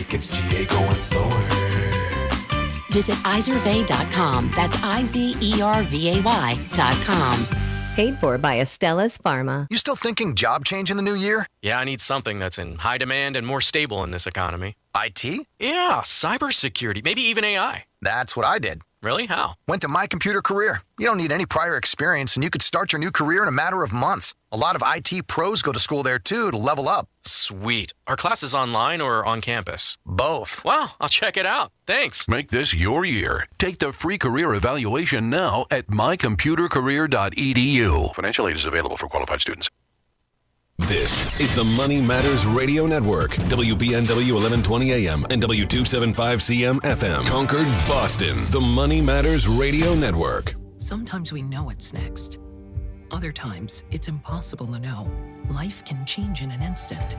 it gets GA going slower. Visit izervay.com. That's IZERVAY.com. Paid for by Astellas Pharma. You still thinking job change in the new year? Yeah, I need something that's in high demand and more stable in this economy. IT? Yeah, cybersecurity, maybe even AI. That's what I did. Really? How? Went to My Computer Career. You don't need any prior experience, and you could start your new career in a matter of months. A lot of IT pros go to school there, too, to level up. Sweet. Are classes online or on campus? Both. Wow, I'll check it out. Thanks. Make this your year. Take the free career evaluation now at mycomputercareer.edu. Financial aid is available for qualified students. This is the Money Matters Radio Network, WBNW 1120 AM and W275CM FM. Concord, Boston, the Money Matters Radio Network. Sometimes we know what's next. Other times, it's impossible to know. Life can change in an instant.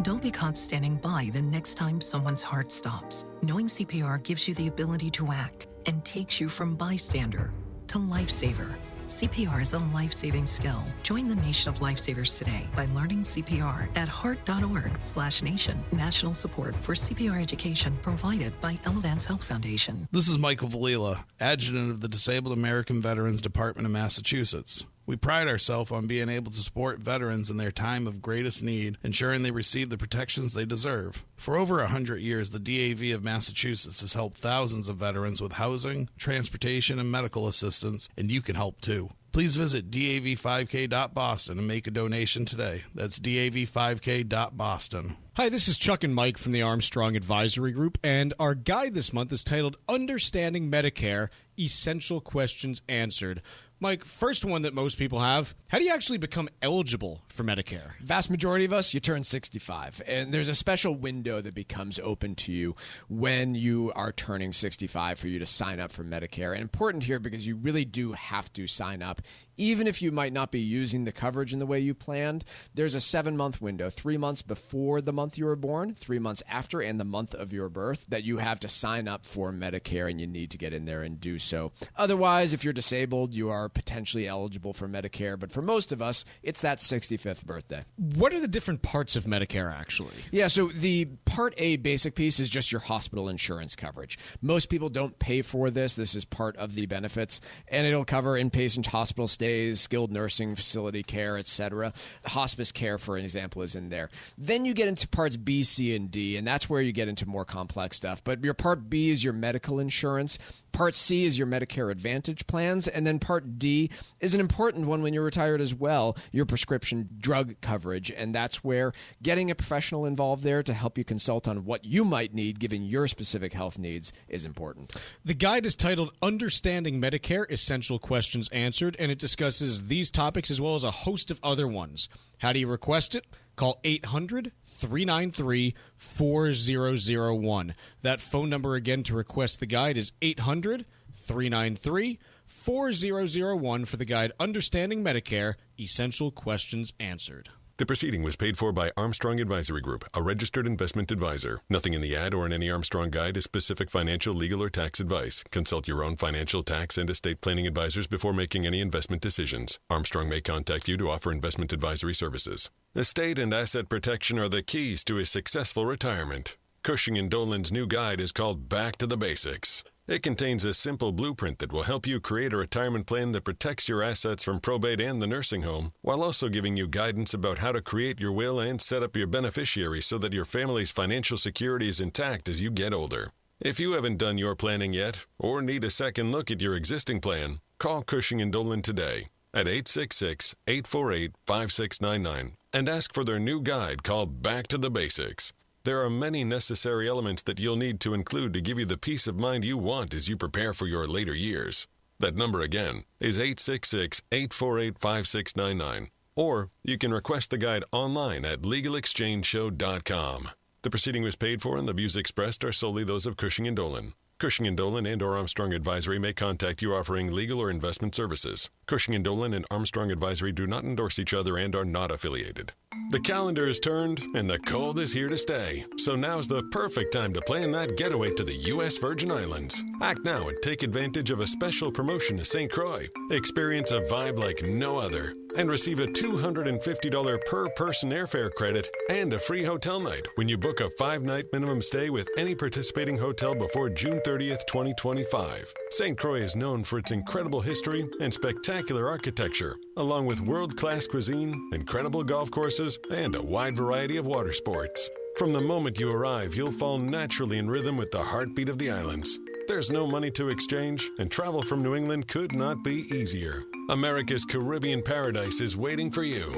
Don't be caught standing by the next time someone's heart stops. Knowing CPR gives you the ability to act and takes you from bystander to lifesaver. CPR is a life-saving skill. Join the nation of lifesavers today by learning CPR at heart.org/nation. National support for CPR education provided by Elevance Health Foundation. This is Michael Valila, Adjutant of the Disabled American Veterans Department of Massachusetts. We pride ourselves on being able to support veterans in their time of greatest need, ensuring they receive the protections they deserve. For over 100 years, the DAV of Massachusetts has helped thousands of veterans with housing, transportation, and medical assistance, and you can help too. Please visit dav5k.boston and make a donation today. That's dav5k.boston. Hi, this is Chuck and Mike from the Armstrong Advisory Group, and our guide this month is titled Understanding Medicare, Essential Questions Answered. Mike, first one that most people have, how do you actually become eligible for Medicare? Vast majority of us, you turn 65, and there's a special window that becomes open to you when you are turning 65 for you to sign up for Medicare. And important here because you really do have to sign up. Even if you might not be using the coverage in the way you planned, there's a 7-month window, 3 months before the month you were born, 3 months after, and the month of your birth that you have to sign up for Medicare, and you need to get in there and do so. Otherwise, if you're disabled, you are potentially eligible for Medicare, but for most of us, it's that 65th birthday. What are the different parts of Medicare, actually? Yeah, so the Part A basic piece is just your hospital insurance coverage. Most people don't pay for this. This is part of the benefits, and it'll cover inpatient hospital stays, skilled nursing facility care, etc. Hospice care, for example, is in there. Then you get into parts B, C, and D, and that's where you get into more complex stuff. But your Part B is your medical insurance. Part C is your Medicare Advantage plans, and then Part D is an important one when you're retired as well, your prescription drug coverage, and that's where getting a professional involved there to help you consult on what you might need given your specific health needs is important. The guide is titled Understanding Medicare, Essential Questions Answered, and it discusses these topics as well as a host of other ones. How do you request it? Call 800-393-4001. That phone number again to request the guide is 800-393-4001 for the guide Understanding Medicare, Essential Questions Answered. The proceeding was paid for by Armstrong Advisory Group, a registered investment advisor. Nothing in the ad or in any Armstrong guide is specific financial, legal, or tax advice. Consult your own financial, tax, and estate planning advisors before making any investment decisions. Armstrong may contact you to offer investment advisory services. Estate and asset protection are the keys to a successful retirement. Cushing & Dolan's new guide is called Back to the Basics. It contains a simple blueprint that will help you create a retirement plan that protects your assets from probate and the nursing home, while also giving you guidance about how to create your will and set up your beneficiaries so that your family's financial security is intact as you get older. If you haven't done your planning yet, or need a second look at your existing plan, call Cushing & Dolan today at 866-848-5699 and ask for their new guide called Back to the Basics. There are many necessary elements that you'll need to include to give you the peace of mind you want as you prepare for your later years. That number again is 866-848-5699. Or you can request the guide online at legalexchangeshow.com. The proceeding was paid for and the views expressed are solely those of Cushing & Dolan. Cushing & Dolan and or Armstrong Advisory may contact you offering legal or investment services. Cushing & Dolan and Armstrong Advisory do not endorse each other and are not affiliated. The calendar is turned and the cold is here to stay. So now's the perfect time to plan that getaway to the U.S. Virgin Islands. Act now and take advantage of a special promotion to St. Croix. Experience a vibe like no other and receive a $250 per person airfare credit and a free hotel night when you book a 5-night minimum stay with any participating hotel before June 30th, 2025. St. Croix is known for its incredible history and spectacular architecture, along with world-class cuisine, incredible golf courses, and a wide variety of water sports. From the moment you arrive, you'll fall naturally in rhythm with the heartbeat of the islands. There's no money to exchange, and travel from New England could not be easier. America's Caribbean paradise is waiting for you.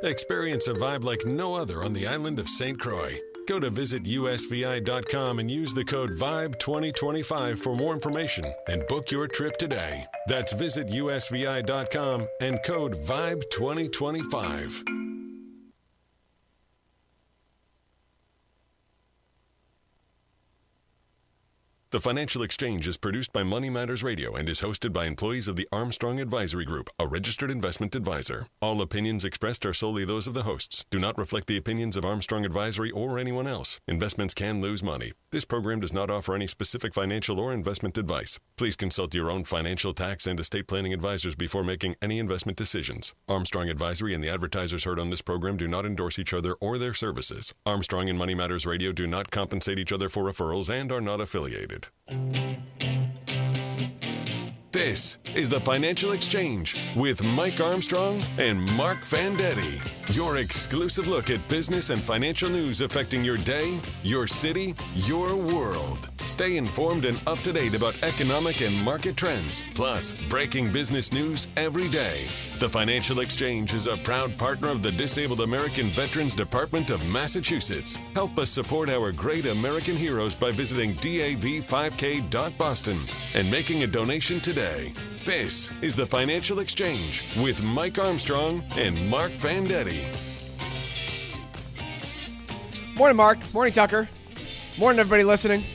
Experience a vibe like no other on the island of St. Croix. Go to visitusvi.com and use the code VIBE2025 for more information and book your trip today. That's visitusvi.com and code VIBE2025. The Financial Exchange is produced by Money Matters Radio and is hosted by employees of the Armstrong Advisory Group, a registered investment advisor. All opinions expressed are solely those of the hosts, do not reflect the opinions of Armstrong Advisory or anyone else. Investments can lose money. This program does not offer any specific financial or investment advice. Please consult your own financial, tax, and estate planning advisors before making any investment decisions. Armstrong Advisory and the advertisers heard on this program do not endorse each other or their services. Armstrong and Money Matters Radio do not compensate each other for referrals and are not affiliated. This is the Financial Exchange with Mike Armstrong and Marc Fandetti. Your exclusive look at business and financial news affecting your day, your city, your world. Stay informed and up to date about economic and market trends, plus breaking business news every day. The Financial Exchange is a proud partner of the Disabled American Veterans Department of Massachusetts. Help us support our great American heroes by visiting dav5k.boston and making a donation today. This is the Financial Exchange with Mike Armstrong and Marc Fandetti. Morning, Mark. Morning, Tucker. Morning, everybody listening.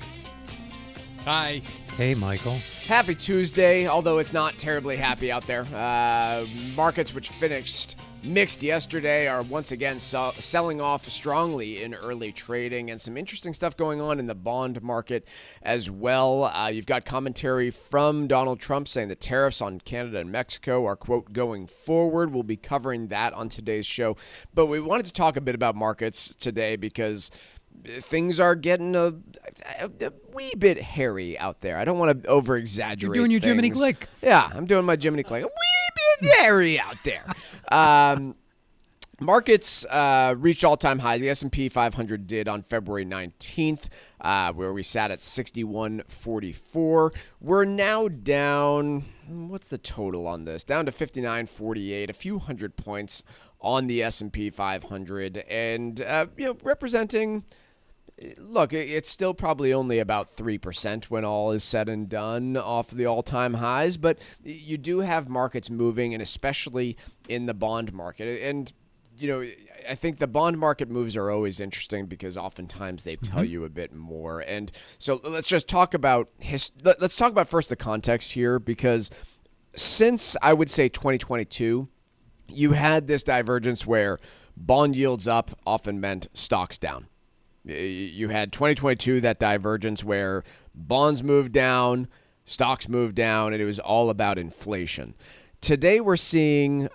Hi. Hey, Michael. Happy Tuesday, although it's not terribly happy out there. Markets, which finished mixed yesterday, are once again selling off strongly in early trading, and some interesting stuff going on in the bond market as well. You've got commentary from Donald Trump saying the tariffs on Canada and Mexico are, quote, going forward. We'll be covering that on today's show. But we wanted to talk a bit about markets today because things are getting a wee bit hairy out there. I don't want to over-exaggerate. You're doing your things. Jiminy Glick. Yeah, I'm doing my Jiminy Glick. A wee bit hairy out there. Markets reached all-time high. The S&P 500 did on February 19th, where we sat at 61.44. We're now down, what's the total on this? Down to 59.48, a few hundred points on the S&P 500, and representing. Look, it's still probably only about 3% when all is said and done off the all-time highs, but you do have markets moving, and especially in the bond market. And, I think the bond market moves are always interesting because oftentimes they tell you a bit more. And so let's just talk about let's talk about first the context here, because since I would say 2022, you had this divergence where bond yields up often meant stocks down. You had 2022, that divergence where bonds moved down, stocks moved down, and it was all about inflation. Today we're seeing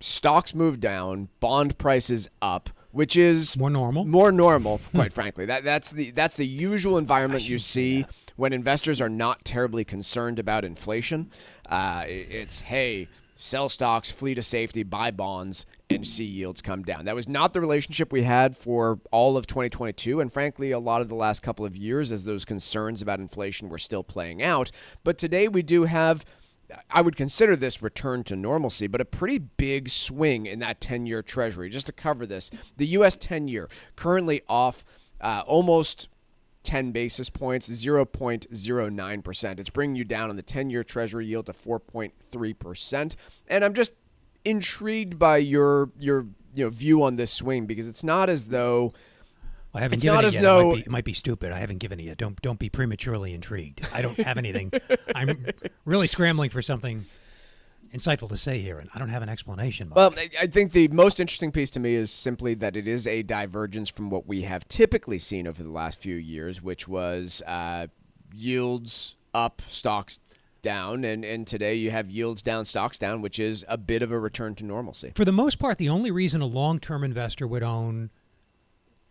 stocks move down, bond prices up, which is more normal, quite frankly. That's the usual environment you see when investors are not terribly concerned about inflation. It's, hey, sell stocks, flee to safety, buy bonds, and see yields come down. That was not the relationship we had for all of 2022, and frankly, a lot of the last couple of years as those concerns about inflation were still playing out. But today we do have, I would consider this return to normalcy, but a pretty big swing in that 10-year Treasury. Just to cover this, the U.S. 10-year currently off almost 10 basis points, 0.09%. It's bringing you down on the 10-year Treasury yield to 4.3%. And I'm just intrigued by your view on this swing, because it's not as though I haven't given it yet. It might be stupid. I haven't given it yet. Don't be prematurely intrigued. I don't have anything. I'm really scrambling for something insightful to say here, and I don't have an explanation. Mike. Well, I think the most interesting piece to me is simply that it is a divergence from what we have typically seen over the last few years, which was yields up, stocks down, and today you have yields down, stocks down, which is a bit of a return to normalcy. For the most part, the only reason a long-term investor would own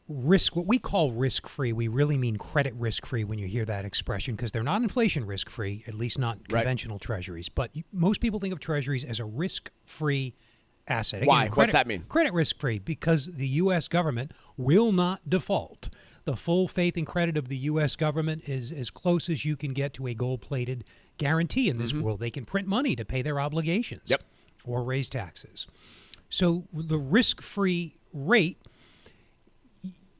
what we call risk-free, we really mean credit risk-free when you hear that expression, because they're not inflation risk-free, at least not conventional treasuries. But most people think of treasuries as a risk-free asset. Again, Why? What's that mean? Credit risk-free, because the U.S. government will not default. The full faith and credit of the U.S. government is as close as you can get to a gold-plated guarantee in this world. They can print money to pay their obligations or raise taxes. So the risk-free rate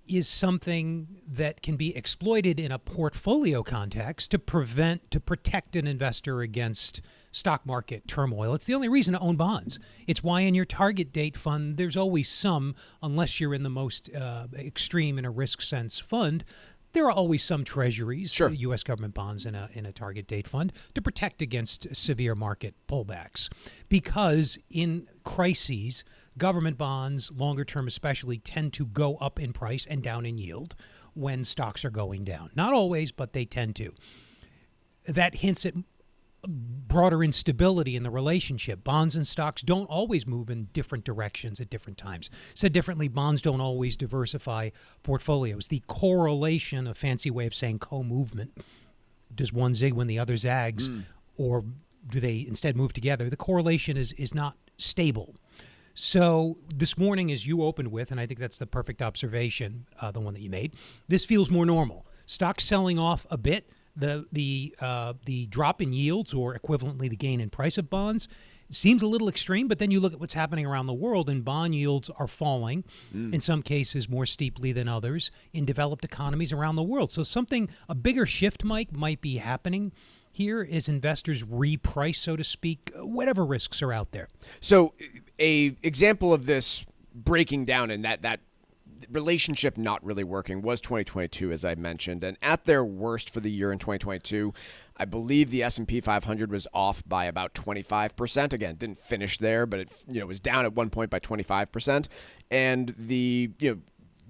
is something that can be exploited in a portfolio context to protect an investor against stock market turmoil. It's the only reason to own bonds. It's why in your target date fund, there's always some, unless you're in the most extreme in a risk sense fund, there are always some treasuries, U.S. government bonds in a target date fund to protect against severe market pullbacks. Because in crises, government bonds, longer term especially, tend to go up in price and down in yield when stocks are going down. Not always, but they tend to. That hints at broader instability in the relationship. Bonds and stocks don't always move in different directions at different times. Said differently, bonds don't always diversify portfolios. The correlation, a fancy way of saying co-movement, does one zig when the other zags, or do they instead move together? The correlation is not stable. So this morning, as you opened with, and I think that's the perfect observation, the one that you made, this feels more normal. Stocks selling off a bit. The drop in yields, or equivalently the gain in price of bonds, seems a little extreme, but then you look at what's happening around the world, and bond yields are falling, in some cases more steeply than others, in developed economies around the world. So a bigger shift, Mike, might be happening here as investors reprice, so to speak, whatever risks are out there. So a example of this breaking down and that relationship not really working was 2022, as I mentioned. And at their worst for the year in 2022, I believe the S&P 500 was off by about 25%. Again, it didn't finish there, but it was down at one point by 25%. And the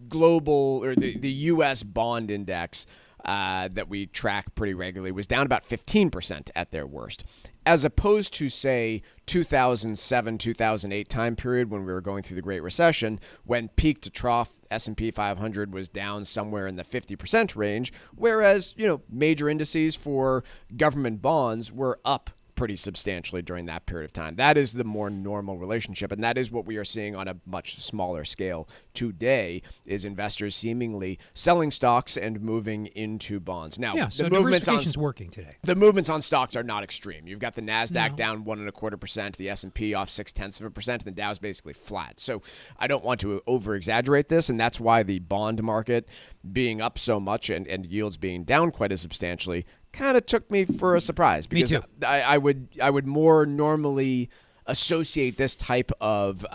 global, or the U.S. bond index that we track pretty regularly was down about 15% at their worst, as opposed to, say, 2007, 2008 time period when we were going through the Great Recession, when peak to trough S&P 500 was down somewhere in the 50% range, whereas, major indices for government bonds were up pretty substantially during that period of time. That is the more normal relationship, and that is what we are seeing on a much smaller scale today, is investors seemingly selling stocks and moving into bonds. Now, so diversification's working today. The movements on stocks are not extreme. You've got the NASDAQ down 1.25%, the S&P off 0.6%, and the Dow's basically flat. So I don't want to over-exaggerate this, and that's why the bond market being up so much and yields being down quite as substantially kind of took me for a surprise, because me too. I would more normally associate this type of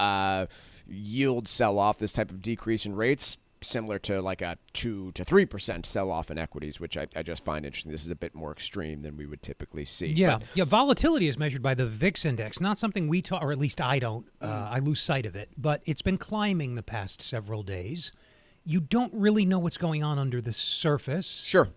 yield sell-off, this type of decrease in rates, similar to like a 2 to 3% sell-off in equities, which I just find interesting. This is a bit more extreme than we would typically see. Yeah, volatility is measured by the VIX index, not something we talk, or at least I don't. I lose sight of it, but it's been climbing the past several days. You don't really know what's going on under the surface. Sure.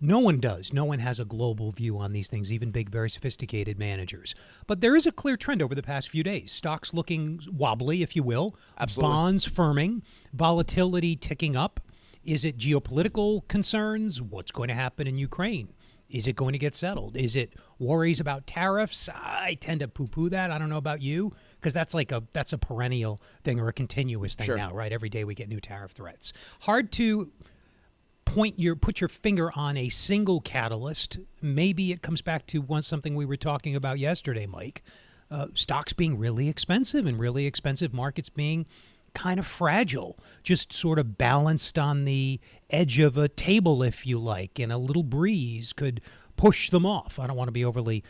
No one does. No one has a global view on these things, even big, very sophisticated managers. But there is a clear trend over the past few days. Stocks looking wobbly, if you will. Absolutely. Bonds firming. Volatility ticking up. Is it geopolitical concerns? What's going to happen in Ukraine? Is it going to get settled? Is it worries about tariffs? I tend to poo-poo that. I don't know about you, because that's a perennial thing, or a continuous thing now, right? Every day we get new tariff threats. Hard to put your finger on a single catalyst. Maybe it comes back to something we were talking about yesterday, Mike. Stocks being really expensive, and really expensive markets being kind of fragile, just sort of balanced on the edge of a table, if you like, and a little breeze could push them off. I don't want to be overly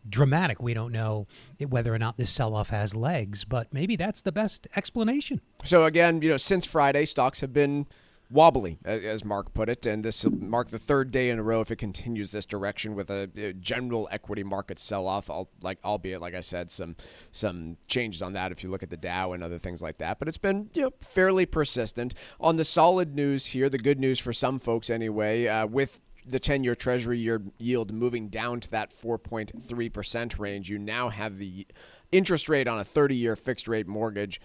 dramatic. We don't know whether or not this sell-off has legs, but maybe that's the best explanation. So again, since Friday, stocks have been wobbly, as Mark put it, and this will mark the third day in a row if it continues this direction with a general equity market sell-off, albeit, like I said, some changes on that if you look at the Dow and other things like that. But it's been fairly persistent. On the solid news here, the good news for some folks anyway, with the 10-year Treasury yield moving down to that 4.3% range, you now have the interest rate on a 30-year fixed-rate mortgage,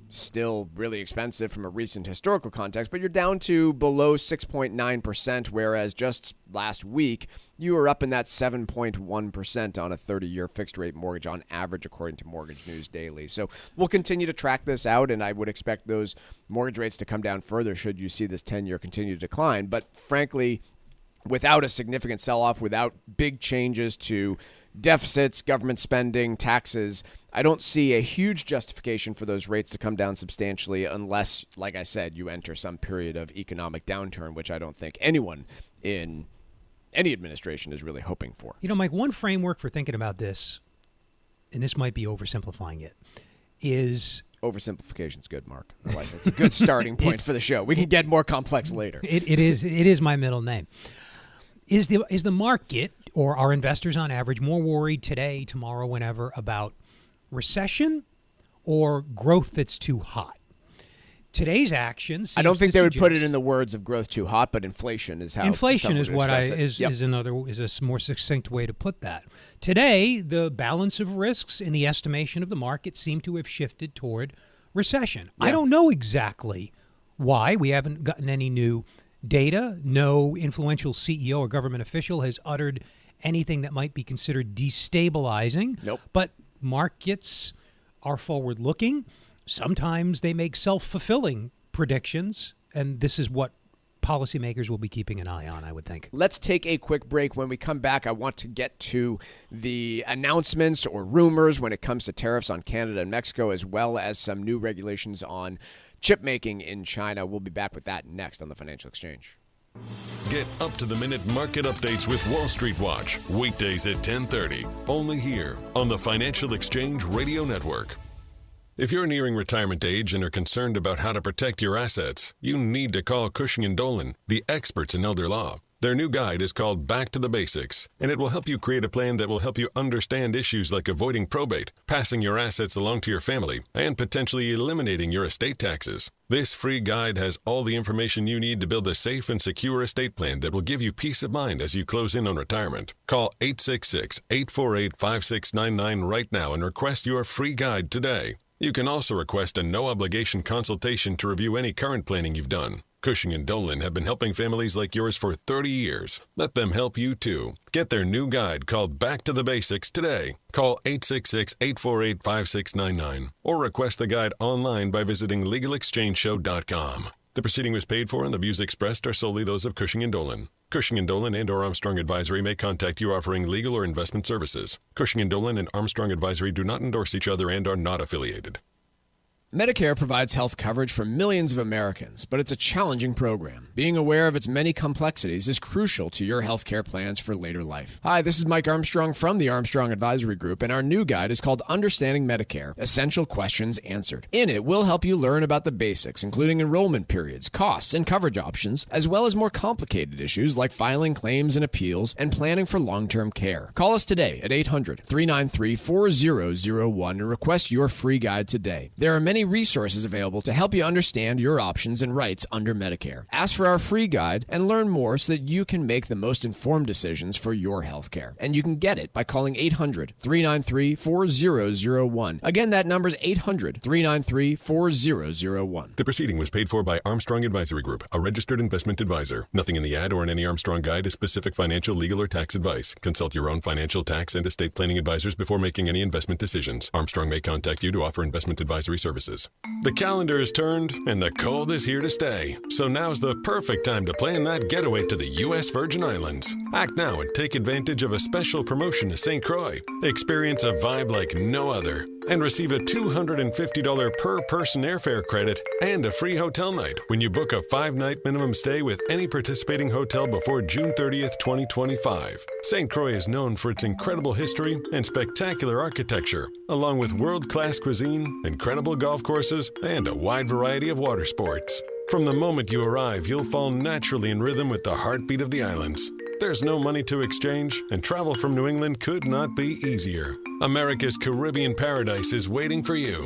still really expensive from a recent historical context, but you're down to below 6.9%, whereas just last week, you were up in that 7.1% on a 30-year fixed-rate mortgage on average, according to Mortgage News Daily. So we'll continue to track this out, and I would expect those mortgage rates to come down further should you see this 10-year continue to decline. But frankly, without a significant sell-off, without big changes to deficits, government spending, taxes, I don't see a huge justification for those rates to come down substantially unless, like I said, you enter some period of economic downturn, which I don't think anyone in any administration is really hoping for. Mike, one framework for thinking about this, and this might be oversimplifying it, is... Oversimplification's good, Mark. I like it. It's a good starting point for the show. We can get more complex later. It is my middle name. Is the market, or are investors on average, more worried today, tomorrow, whenever, about recession or growth that's too hot? Today's actions. I don't think they would put it in the words of growth too hot, but inflation is how. Inflation is what is a more succinct way to put that. Today, the balance of risks in the estimation of the market seem to have shifted toward recession. Yeah. I don't know exactly why. We haven't gotten any new data. No influential CEO or government official has uttered anything that might be considered destabilizing. Nope. But markets are forward-looking. Sometimes they make self-fulfilling predictions, and this is what policymakers will be keeping an eye on, I would think. Let's take a quick break. When we come back, I want to get to the announcements or rumors when it comes to tariffs on Canada and Mexico, as well as some new regulations on chip making in China. We'll be back with that next on the Financial Exchange. Get up-to-the-minute market updates with Wall Street Watch, weekdays at 10:30, only here on the Financial Exchange Radio Network. If you're nearing retirement age and are concerned about how to protect your assets, you need to call Cushing & Dolan, the experts in elder law. Their new guide is called Back to the Basics, and it will help you create a plan that will help you understand issues like avoiding probate, passing your assets along to your family, and potentially eliminating your estate taxes. This free guide has all the information you need to build a safe and secure estate plan that will give you peace of mind as you close in on retirement. Call 866-848-5699 right now and request your free guide today. You can also request a no-obligation consultation to review any current planning you've done. Cushing & Dolan have been helping families like yours for 30 years. Let them help you, too. Get their new guide called Back to the Basics today. Call 866-848-5699 or request the guide online by visiting LegalExchangeShow.com. The proceeding was paid for and the views expressed are solely those of Cushing & Dolan. Cushing & Dolan and or Armstrong Advisory may contact you offering legal or investment services. Cushing & Dolan and Armstrong Advisory do not endorse each other and are not affiliated. Medicare provides health coverage for millions of Americans, but it's a challenging program. Being aware of its many complexities is crucial to your health care plans for later life. Hi, this is Mike Armstrong from the Armstrong Advisory Group, and our new guide is called Understanding Medicare, Essential Questions Answered. In it, we'll help you learn about the basics, including enrollment periods, costs, and coverage options, as well as more complicated issues like filing claims and appeals and planning for long-term care. Call us today at 800-393-4001 and request your free guide today. There are many resources available to help you understand your options and rights under Medicare. Ask for our free guide and learn more so that you can make the most informed decisions for your health care. And you can get it by calling 800-393-4001. Again, that number is 800-393-4001. The proceeding was paid for by Armstrong Advisory Group, a registered investment advisor. Nothing in the ad or in any Armstrong guide is specific financial, legal, or tax advice. Consult your own financial, tax, and estate planning advisors before making any investment decisions. Armstrong may contact you to offer investment advisory services. The calendar is turned and the cold is here to stay. So now's the perfect time to plan that getaway to the U.S. Virgin Islands. Act now and take advantage of a special promotion to St. Croix. Experience a vibe like no other and receive a $250 per person airfare credit and a free hotel night when you book a 5-night minimum stay with any participating hotel before June 30th, 2025. St. Croix is known for its incredible history and spectacular architecture, along with world-class cuisine, incredible golf courses, and a wide variety of water sports. From the moment you arrive, you'll fall naturally in rhythm with the heartbeat of the islands. There's no money to exchange, and travel from New England could not be easier. America's Caribbean paradise is waiting for you.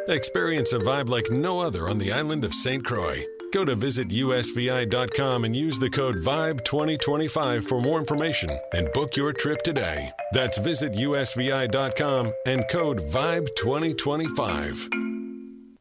Experience a vibe like no other on the island of St. Croix. Go to visitusvi.com and use the code VIBE2025 for more information and book your trip today. That's visitusvi.com and code VIBE2025.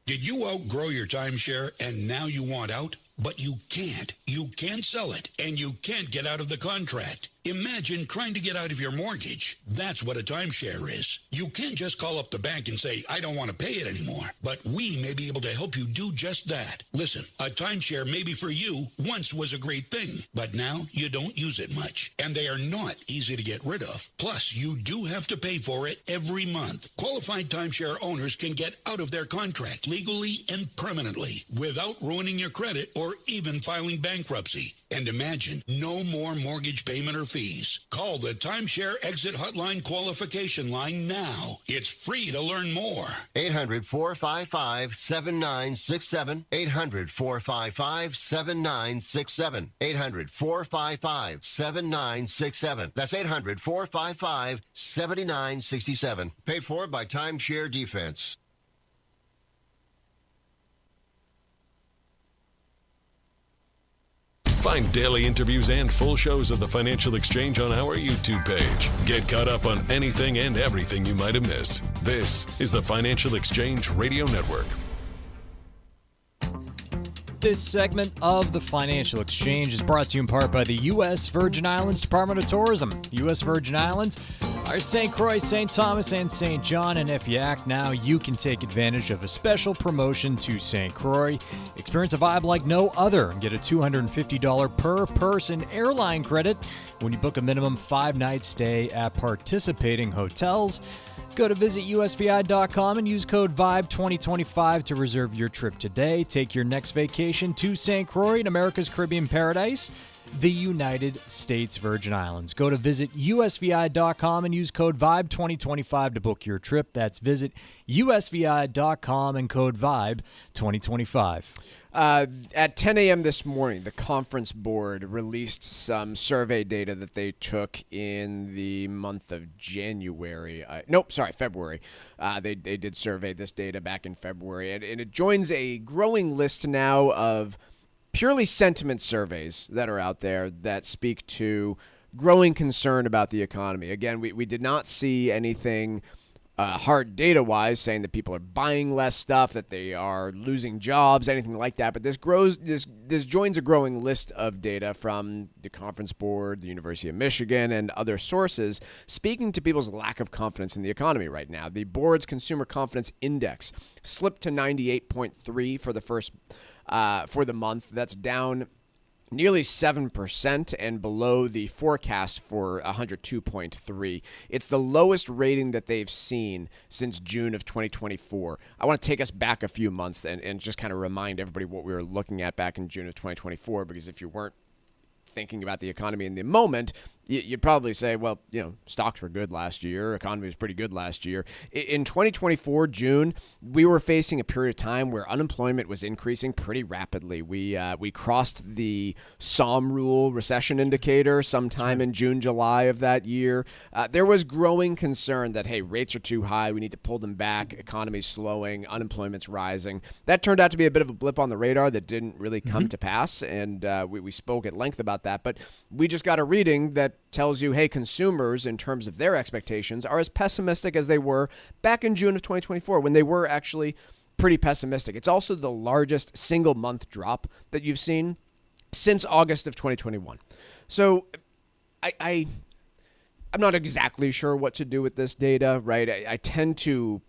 Did you outgrow your timeshare and now you want out? But you can't. You can't sell it, and you can't get out of the contract. Imagine trying to get out of your mortgage. That's what a timeshare is. You can't just call up the bank and say, I don't want to pay it anymore. But we may be able to help you do just that. Listen, a timeshare maybe for you once was a great thing, but now you don't use it much. And they are not easy to get rid of. Plus, you do have to pay for it every month. Qualified timeshare owners can get out of their contract legally and permanently without ruining your credit or even filing bankruptcy. And imagine, no more mortgage payment or fees. Call the Timeshare Exit Hotline qualification line now. It's free to learn more. 800-455-7967. 800-455-7967. 800-455-7967. That's 800-455-7967. Paid for by Timeshare Defense. Find daily interviews and full shows of the Financial Exchange on our YouTube page. Get caught up on anything and everything you might have missed. This is the Financial Exchange Radio Network. This segment of the Financial Exchange is brought to you in part by the U.S. Virgin Islands Department of Tourism. U.S. Virgin Islands are St. Croix, St. Thomas, and St. John, and if you act now, you can take advantage of a special promotion to St. Croix. Experience a vibe like no other and get a $250 per person airline credit when you book a minimum 5-night stay at participating hotels. Go to visitusvi.com and use code VIBE2025 to reserve your trip today. Take your next vacation to St. Croix in America's Caribbean paradise, the United States Virgin Islands. Go to visitusvi.com and use code VIBE2025 to book your trip. That's visitusvi.com and code VIBE2025. At 10 a.m. this morning, the conference board released some survey data that they took in the month of February. They did survey this data back in February, and it joins a growing list now of purely sentiment surveys that are out there that speak to growing concern about the economy. Again, we did not see anything hard data-wise saying that people are buying less stuff, that they are losing jobs, anything like that. But this joins a growing list of data from the Conference Board, the University of Michigan, and other sources speaking to people's lack of confidence in the economy right now. The board's Consumer Confidence Index slipped to 98.3 for the month. That's down nearly 7% and below the forecast for 102.3. It's the lowest rating that they've seen since June of 2024. I want to take us back a few months and just kind of remind everybody what we were looking at back in June of 2024, because if you weren't thinking about the economy in the moment, you'd probably say, well, stocks were good last year. Economy was pretty good last year. In 2024, June, we were facing a period of time where unemployment was increasing pretty rapidly. We crossed the SOM rule recession indicator sometime in June, July of that year. There was growing concern that, hey, rates are too high. We need to pull them back. Economy's slowing. Unemployment's rising. That turned out to be a bit of a blip on the radar that didn't really come to pass, and we spoke at length about that. But we just got a reading that tells you, hey, consumers, in terms of their expectations, are as pessimistic as they were back in June of 2024, when they were actually pretty pessimistic. It's also the largest single-month drop that you've seen since August of 2021. So I'm not exactly sure what to do with this data, right? I tend to,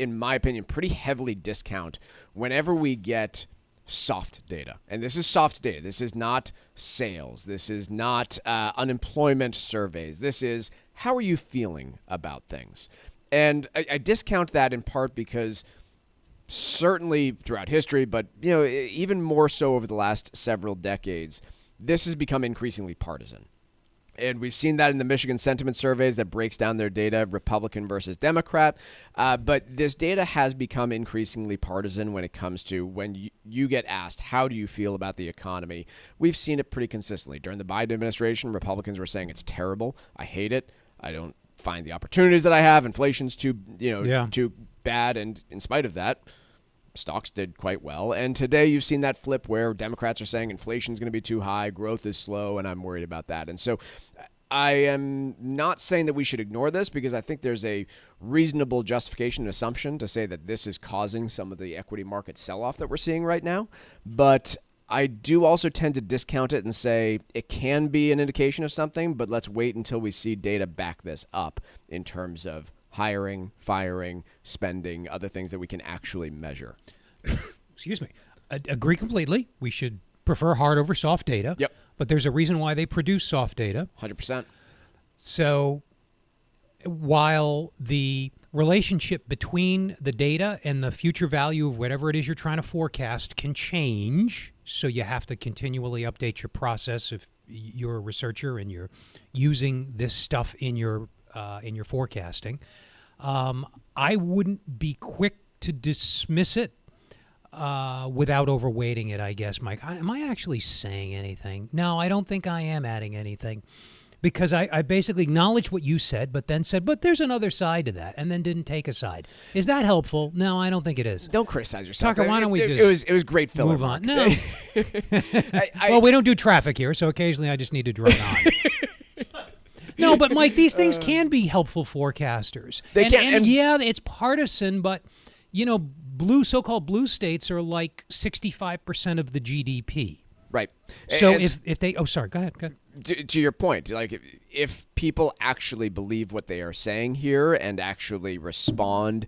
in my opinion, pretty heavily discount whenever we get soft data. And this is soft data. This is not sales. This is not unemployment surveys. This is, how are you feeling about things? And I discount that in part because certainly throughout history, but even more so over the last several decades, this has become increasingly partisan. And we've seen that in the Michigan sentiment surveys that breaks down their data, Republican versus Democrat. But this data has become increasingly partisan when it comes to when you get asked, how do you feel about the economy? We've seen it pretty consistently. During the Biden administration, Republicans were saying it's terrible. I hate it. I don't find the opportunities that I have. Inflation's too bad. And in spite of that, stocks did quite well. And today you've seen that flip where Democrats are saying inflation's going to be too high, growth is slow, and I'm worried about that. And so I am not saying that we should ignore this because I think there's a reasonable justification and assumption to say that this is causing some of the equity market sell-off that we're seeing right now. But I do also tend to discount it and say it can be an indication of something, but let's wait until we see data back this up in terms of hiring, firing, spending, other things that we can actually measure. Excuse me. I agree completely. We should prefer hard over soft data. Yep. But there's a reason why they produce soft data. 100%. So while the relationship between the data and the future value of whatever it is you're trying to forecast can change, so you have to continually update your process if you're a researcher and you're using this stuff in your forecasting. I wouldn't be quick to dismiss it without overweighting it, I guess, Mike. Am I actually saying anything? No, I don't think I am adding anything because I basically acknowledged what you said, but then said, but there's another side to that, and then didn't take a side. Is that helpful? No, I don't think it is. Don't criticize yourself. Tucker, why don't we just it was great filler. Move on. No. Well, we don't do traffic here, so occasionally I just need to drone on. No, but Mike, these things can be helpful forecasters. They can. And yeah, it's partisan, but so-called blue states are like 65% of the GDP. Right. So if they, sorry, go ahead. To your point, like if people actually believe what they are saying here and actually respond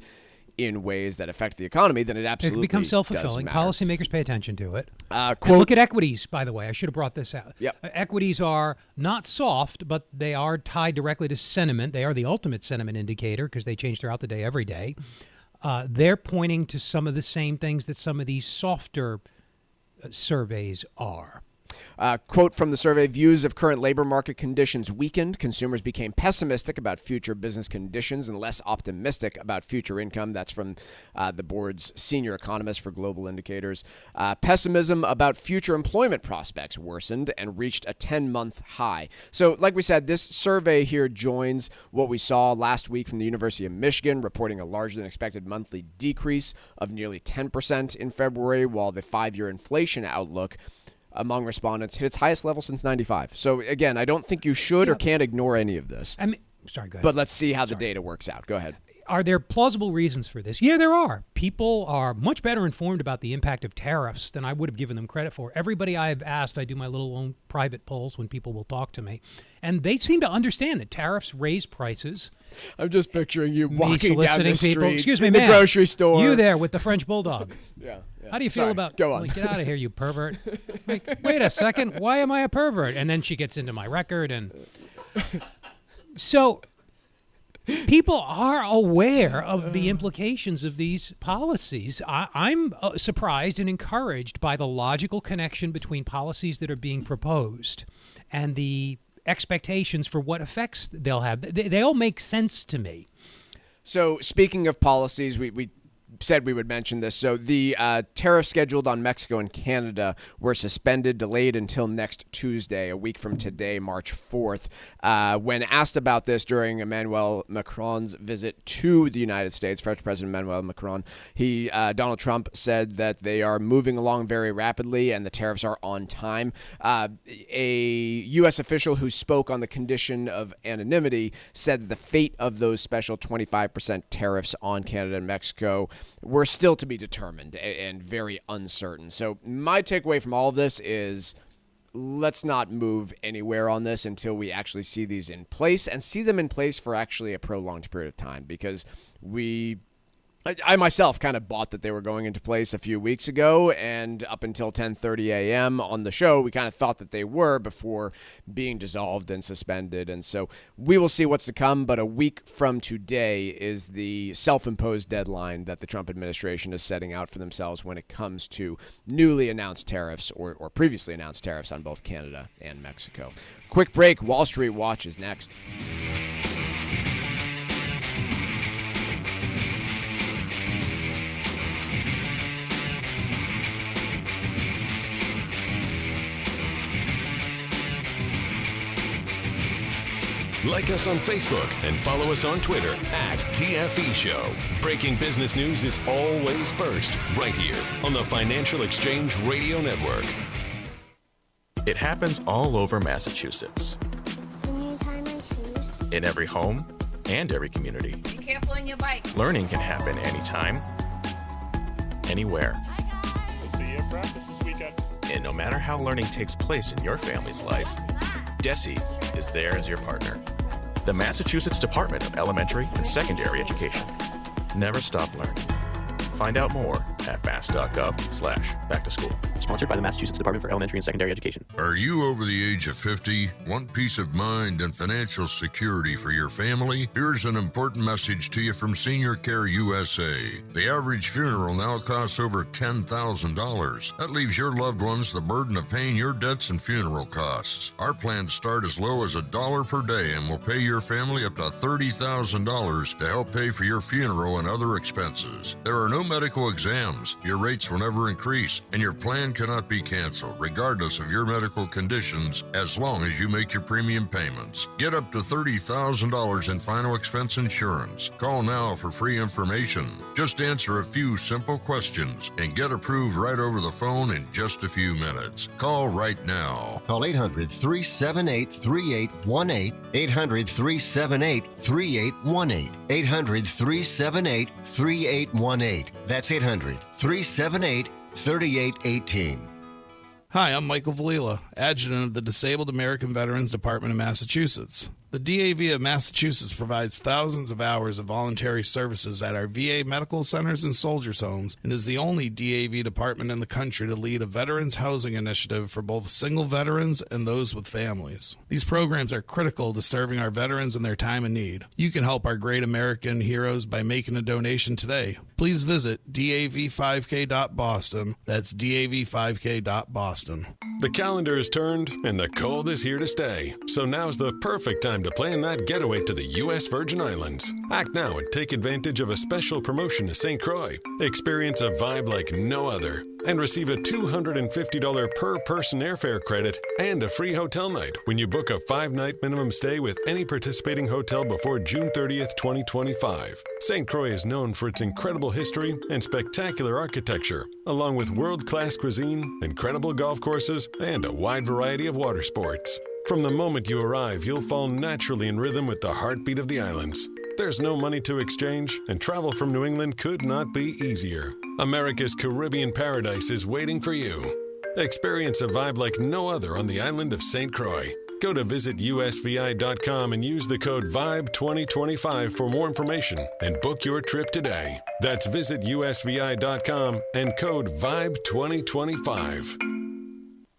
in ways that affect the economy, then it absolutely becomes self-fulfilling. does matter. Policymakers pay attention to it. Quote, look at equities, by the way. I should have brought this out. Yep. Equities are not soft, but they are tied directly to sentiment. They are the ultimate sentiment indicator because they change throughout the day, every day. They're pointing to some of the same things that some of these softer surveys are. Quote from the survey, views of current labor market conditions weakened. Consumers became pessimistic about future business conditions and less optimistic about future income. That's from the board's senior economist for global indicators. Pessimism about future employment prospects worsened and reached a 10-month high. So like we said, this survey here joins what we saw last week from the University of Michigan, reporting a larger than expected monthly decrease of nearly 10% in February, while the 5-year inflation outlook among respondents hit its highest level since 95. So again, I don't think you should or can't ignore any of this. Sorry, go ahead. But let's see how the data works out. Go ahead. Are there plausible reasons for this? Yeah, there are. People are much better informed about the impact of tariffs than I would have given them credit for. Everybody I've asked, I do my little own private polls when people will talk to me, and they seem to understand that tariffs raise prices. I'm just picturing you walking down the street, people. Excuse me, in ma'am. the grocery store. You there with the French bulldog. Yeah. How do you feel about... Go on. Get out of here, you pervert. Like, wait a second. Why am I a pervert? And then she gets into my record. And so people are aware of the implications of these policies. I'm surprised and encouraged by the logical connection between policies that are being proposed and the expectations for what effects they'll have. They all make sense to me. So speaking of policies, we said we would mention this. So the tariffs scheduled on Mexico and Canada were suspended, delayed until next Tuesday, a week from today, March 4th. When asked about this during Emmanuel Macron's visit to the United States, French President Emmanuel Macron, Donald Trump said that they are moving along very rapidly and the tariffs are on time. A U.S. official who spoke on the condition of anonymity said that the fate of those special 25% tariffs on Canada and Mexico were still to be determined and very uncertain. So my takeaway from all of this is let's not move anywhere on this until we actually see these in place and see them in place for actually a prolonged period of time, because I myself kind of bought that they were going into place a few weeks ago, and up until 10:30 a.m. on the show, we kind of thought that they were before being dissolved and suspended. And so we will see what's to come, but a week from today is the self-imposed deadline that the Trump administration is setting out for themselves when it comes to newly announced tariffs or previously announced tariffs on both Canada and Mexico. Quick break. Wall Street Watch is next. Like us on Facebook and follow us on Twitter @TFE Show. Breaking business news is always first, right here on the Financial Exchange Radio Network. It happens all over Massachusetts. Can you tie my shoes? In every home and every community. Be careful on your bike. Learning can happen anytime, anywhere. We'll see you at practice this weekend. And no matter how learning takes place in your family's life, DESE is there as your partner. The Massachusetts Department of Elementary and Secondary Education. Never stop learning. Find out more at mass.gov/back-to-school. Sponsored by the Massachusetts Department for Elementary and Secondary Education. Are you over the age of 50? Want peace of mind and financial security for your family? Here's an important message to you from Senior Care USA. The average funeral now costs over $10,000. That leaves your loved ones the burden of paying your debts and funeral costs. Our plans start as low as $1 per day and will pay your family up to $30,000 to help pay for your funeral and other expenses. There are no medical exams, your rates will never increase, and your plan cannot be canceled, regardless of your medical conditions, as long as you make your premium payments. Get up to $30,000 in final expense insurance. Call now for free information. Just answer a few simple questions and get approved right over the phone in just a few minutes. Call right now. Call 800-378-3818, 800-378-3818, 800-378-3818. That's 800-378-3818. Hi, I'm Michael Valila, Adjutant of the Disabled American Veterans Department of Massachusetts. The DAV of Massachusetts provides thousands of hours of voluntary services at our VA medical centers and soldiers' homes and is the only DAV department in the country to lead a veterans housing initiative for both single veterans and those with families. These programs are critical to serving our veterans in their time of need. You can help our great American heroes by making a donation today. Please visit dav5k.boston. That's dav5k.boston. The calendar is turned and the cold is here to stay. So now's the perfect time to plan that getaway to the U.S. Virgin Islands. Act now and take advantage of a special promotion to St. Croix. Experience a vibe like no other and receive a $250 per person airfare credit and a free hotel night when you book a 5-night minimum stay with any participating hotel before June 30th, 2025. St. Croix is known for its incredible history and spectacular architecture, along with world-class cuisine, incredible golf courses, and a wide variety of water sports. From the moment you arrive, you'll fall naturally in rhythm with the heartbeat of the islands. There's no money to exchange, and travel from New England could not be easier. America's Caribbean paradise is waiting for you. Experience a vibe like no other on the island of St. Croix. Go to visitusvi.com and use the code VIBE2025 for more information and book your trip today. That's visitusvi.com and code VIBE2025.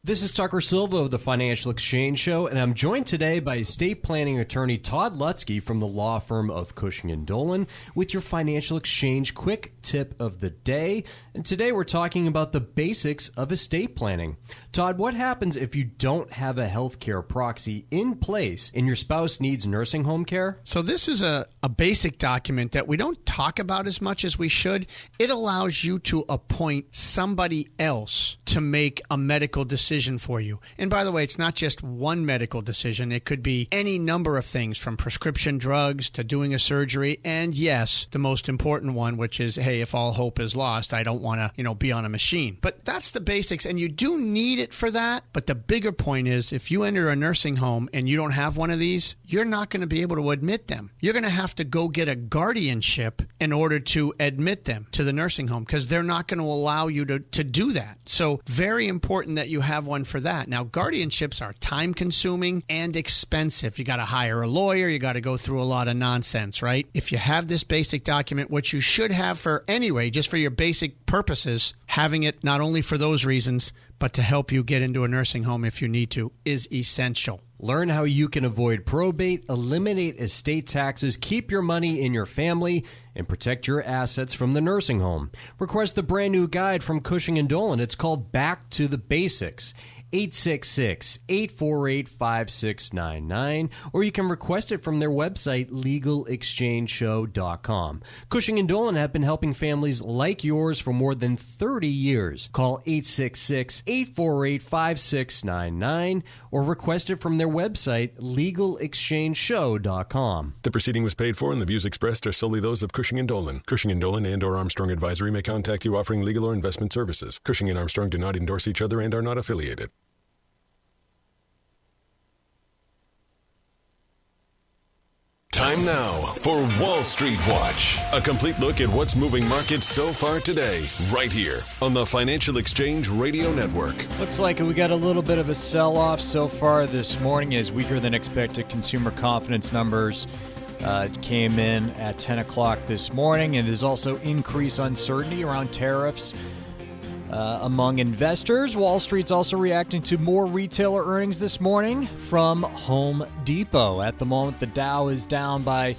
This is Tucker Silva of the Financial Exchange Show, and I'm joined today by estate planning attorney Todd Lutzke from the law firm of Cushing & Dolan with your Financial Exchange quick tip of the day. And today we're talking about the basics of estate planning. Todd, what happens if you don't have a healthcare proxy in place and your spouse needs nursing home care? So this is a basic document that we don't talk about as much as we should. It allows you to appoint somebody else to make a medical decision for you. And by the way, it's not just one medical decision. It could be any number of things, from prescription drugs to doing a surgery. And yes, the most important one, which is, hey, if all hope is lost, I don't want to, be on a machine. But that's the basics, and you do need it for that. But the bigger point is, if you enter a nursing home and you don't have one of these, you're not going to be able to admit them. You're going to have to go get a guardianship in order to admit them to the nursing home, because they're not going to allow you to do that. So very important that you have one for that. Now, guardianships are time-consuming and expensive. You got to hire a lawyer. You got to go through a lot of nonsense, right? If you have this basic document, which you should have for anyway, just for your basic purposes, having it not only for those reasons, but to help you get into a nursing home if you need to, is essential. Learn how you can avoid probate, eliminate estate taxes, keep your money in your family, and protect your assets from the nursing home. Request the brand new guide from Cushing & Dolan. It's called Back to the Basics. 866-848-5699, or you can request it from their website, legalexchangeshow.com. Cushing & Dolan have been helping families like yours for more than 30 years. Call 866-848-5699 or request it from their website, legalexchangeshow.com. The proceeding was paid for and the views expressed are solely those of Cushing & Dolan. Cushing & Dolan and or Armstrong Advisory may contact you offering legal or investment services. Cushing and Armstrong do not endorse each other and are not affiliated. Time now for Wall Street Watch. A complete look at what's moving markets so far today, right here on the Financial Exchange Radio Network. Looks like we got a little bit of a sell-off so far this morning as weaker than expected consumer confidence numbers came in at 10 o'clock this morning, and there's also increased uncertainty around tariffs among investors. Wall Street's also reacting to more retailer earnings this morning from Home Depot. At the moment, the Dow is down by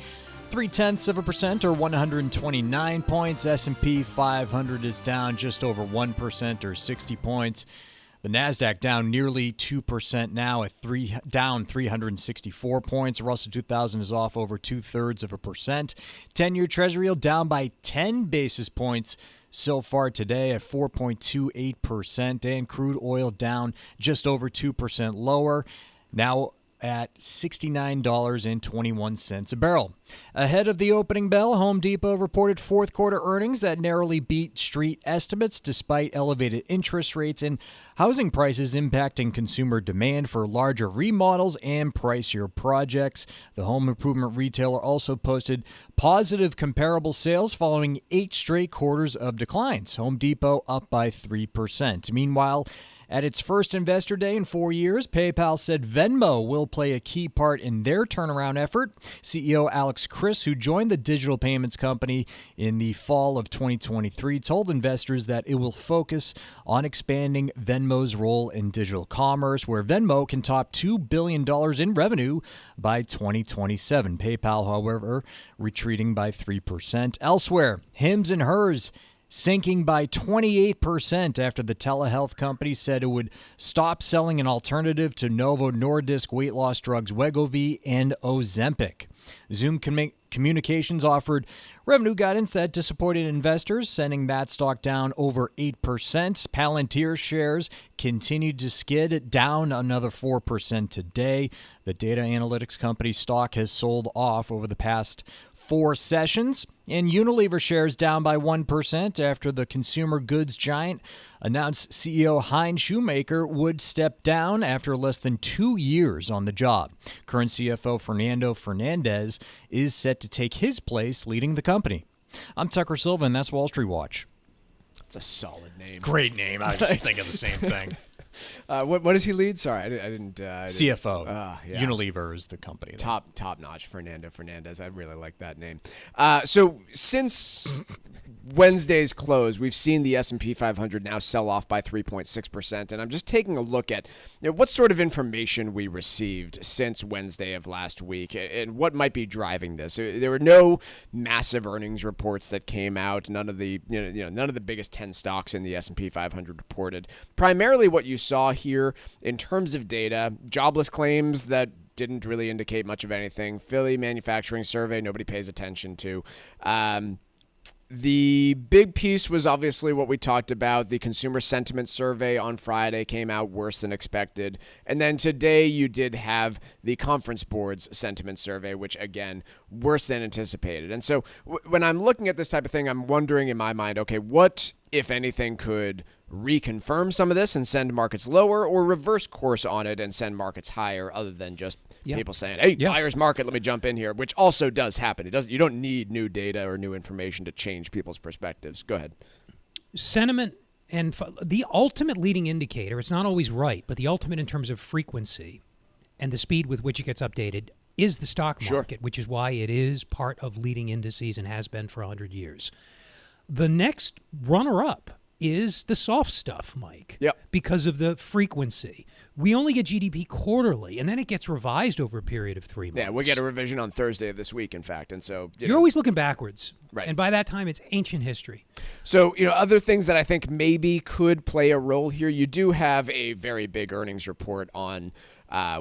0.3% or 129 points. S&P 500 is down just over 1% or 60 points. The NASDAQ down nearly 2% now at down 364 points. Russell 2000 is off over 0.2%. 10-year Treasury yield down by 10 basis points so far today at 4.28%, and crude oil down just over 2% lower, now at $69.21 a barrel. Ahead of the opening bell, Home Depot reported fourth quarter earnings that narrowly beat street estimates despite elevated interest rates and housing prices impacting consumer demand for larger remodels and pricier projects. The home improvement retailer also posted positive comparable sales following 8 straight quarters of declines. Home Depot up by 3%. Meanwhile, at its first investor day in 4 years, PayPal said Venmo will play a key part in their turnaround effort. CEO Alex Chriss, who joined the digital payments company in the fall of 2023, told investors that it will focus on expanding Venmo's role in digital commerce, where Venmo can top $2 billion in revenue by 2027. PayPal, however, retreating by 3%. Elsewhere, Hims and Hers sinking by 28% after the telehealth company said it would stop selling an alternative to Novo Nordisk weight loss drugs Wegovy and Ozempic. Zoom Communications offered revenue guidance that disappointed investors, sending that stock down over 8%. Palantir shares continued to skid, down another 4% today. The data analytics company stock has sold off over the past 4 sessions. And Unilever shares down by 1% after the consumer goods giant announced CEO Heinz Shoemaker would step down after less than 2 years on the job. Current CFO Fernando Fernandez is set to take his place leading the company. I'm Tucker Silva, and that's Wall Street Watch. That's a solid name. Great name. I was just thinking the same thing. What does he lead? Sorry, I didn't. CFO. Yeah. Unilever is the company. Top notch. Fernando Fernandez. I really like that name. So since Wednesday's close, we've seen the S&P 500 now sell off by 3.6%, and I'm just taking a look at what sort of information we received since Wednesday of last week and what might be driving this. There were no massive earnings reports that came out. None of the none of the biggest 10 stocks in the S&P 500 reported. Primarily, what you saw here in terms of data, jobless claims that didn't really indicate much of anything. Philly manufacturing survey, nobody pays attention to. The big piece was obviously what we talked about. The consumer sentiment survey on Friday came out worse than expected. And then today you did have the conference board's sentiment survey, which, again, worse than anticipated. And so when I'm looking at this type of thing, I'm wondering in my mind, okay, what, if anything, could reconfirm some of this and send markets lower, or reverse course on it and send markets higher, other than just people saying, hey, buyer's market, let me jump in here, which also does happen. You don't need new data or new information to change people's perspectives. Go ahead. Sentiment And the ultimate leading indicator, it's not always right, but the ultimate in terms of frequency and the speed with which it gets updated is the stock market, which is why it is part of leading indices and has been for 100 years. The next runner-up is the soft stuff, Mike, because of the frequency. We only get GDP quarterly, and then it gets revised over a period of 3 months. Yeah, we get a revision on Thursday of this week, in fact. And so you're always looking backwards. Right. And by that time, it's ancient history. So, other things that I think maybe could play a role here, you do have a very big earnings report on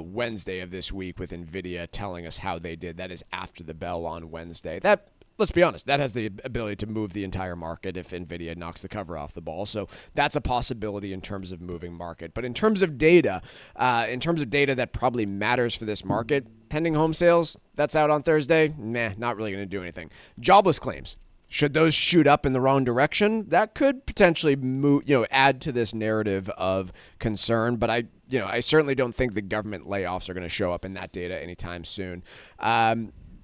Wednesday of this week with Nvidia telling us how they did. That is after the bell on Wednesday. That, let's be honest, that has the ability to move the entire market if Nvidia knocks the cover off the ball. So that's a possibility in terms of moving market. But in terms of data that probably matters for this market, pending home sales, that's out on Thursday. Not really going to do anything. Jobless claims. Should those shoot up in the wrong direction, that could potentially add to this narrative of concern. But I certainly don't think the government layoffs are going to show up in that data anytime soon.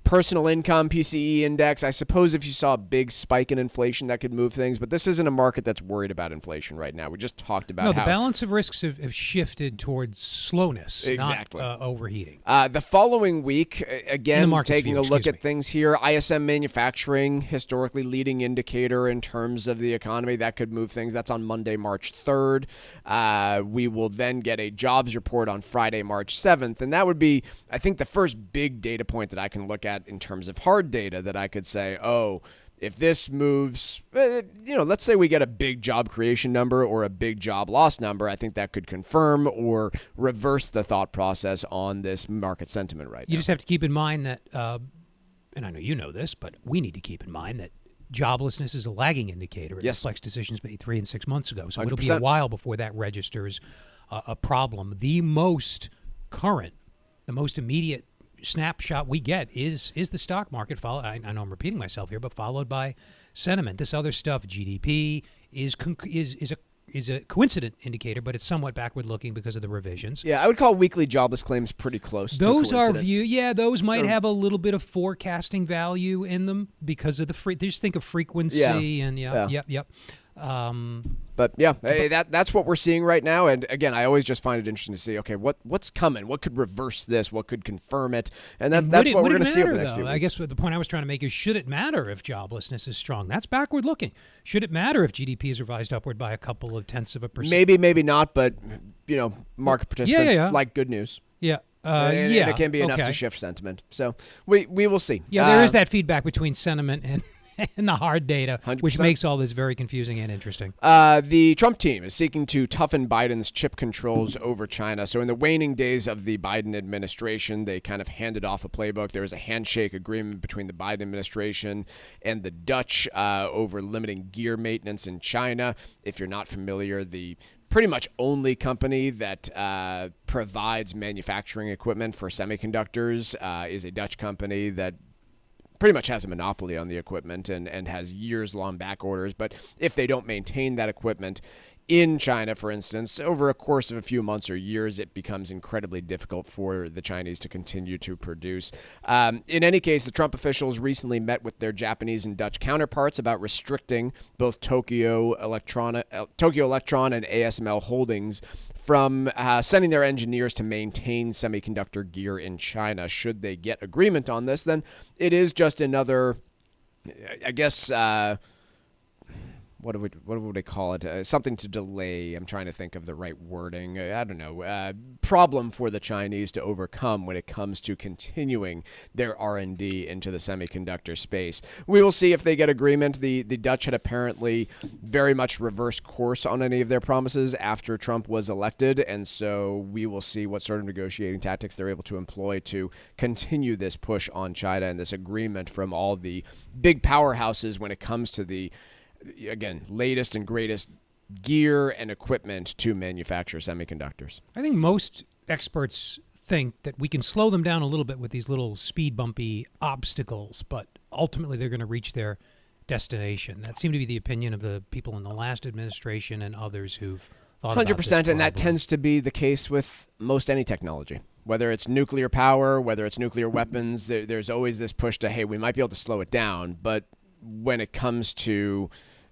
Personal income, PCE index, I suppose if you saw a big spike in inflation, that could move things. But this isn't a market that's worried about inflation right now. We just talked about the balance of risks have shifted towards slowness, not overheating. The following week, again, taking a look at things here, ISM manufacturing, historically leading indicator in terms of the economy, that could move things. That's on Monday, March 3rd. We will then get a jobs report on Friday, March 7th. And that would be, I think, the first big data point that I can look at in terms of hard data that I could say, if this moves, let's say we get a big job creation number or a big job loss number, I think that could confirm or reverse the thought process on this market sentiment right now. You just have to keep in mind that, and I know you know this, but we need to keep in mind that joblessness is a lagging indicator. It reflects decisions made 3 and 6 months ago. So 100%. It'll be a while before that registers a problem. The most current, the most immediate snapshot we get is the stock market. I know I'm repeating myself here, but followed by sentiment. This other stuff, GDP, is a coincident indicator, but it's somewhat backward looking because of the revisions. Yeah, I would call weekly jobless claims pretty close. Those are those might have a little bit of forecasting value in them because of just think of frequency and yep. That's what we're seeing right now. And again, I always just find it interesting to see, okay, what's coming? What could reverse this? What could confirm it? And that's what we're going to see over the next few weeks. I guess the point I was trying to make is, should it matter if joblessness is strong? That's backward looking. Should it matter if GDP is revised upward by a couple of tenths of a percent? Maybe not, but market participants like good news. Yeah. And it can be enough to shift sentiment. So we will see. Yeah, there is that feedback between sentiment and the hard data, 100%. Which makes all this very confusing and interesting. The Trump team is seeking to toughen Biden's chip controls over China. So in the waning days of the Biden administration, they kind of handed off a playbook. There was a handshake agreement between the Biden administration and the Dutch over limiting gear maintenance in China. If you're not familiar, the pretty much only company that provides manufacturing equipment for semiconductors is a Dutch company that pretty much has a monopoly on the equipment and has years-long back orders. But if they don't maintain that equipment in China, for instance, over a course of a few months or years, it becomes incredibly difficult for the Chinese to continue to produce. In any case, the Trump officials recently met with their Japanese and Dutch counterparts about restricting both Tokyo Electron and ASML Holdings from sending their engineers to maintain semiconductor gear in China. Should they get agreement on this, then it is just another, I guess, what would they call it? Something to delay. I'm trying to think of the right wording. I don't know. Problem for the Chinese to overcome when it comes to continuing their R&D into the semiconductor space. We will see if they get agreement. The Dutch had apparently very much reversed course on any of their promises after Trump was elected, and so we will see what sort of negotiating tactics they're able to employ to continue this push on China and this agreement from all the big powerhouses when it comes to the, again, latest and greatest gear and equipment to manufacture semiconductors. I think most experts think that we can slow them down a little bit with these little speed bumpy obstacles, but ultimately they're going to reach their destination. That seemed to be the opinion of the people in the last administration and others who've thought about this 100%, and that tends to be the case with most any technology. Whether it's nuclear power, whether it's nuclear weapons, there's always this push to, hey, we might be able to slow it down, but when it comes to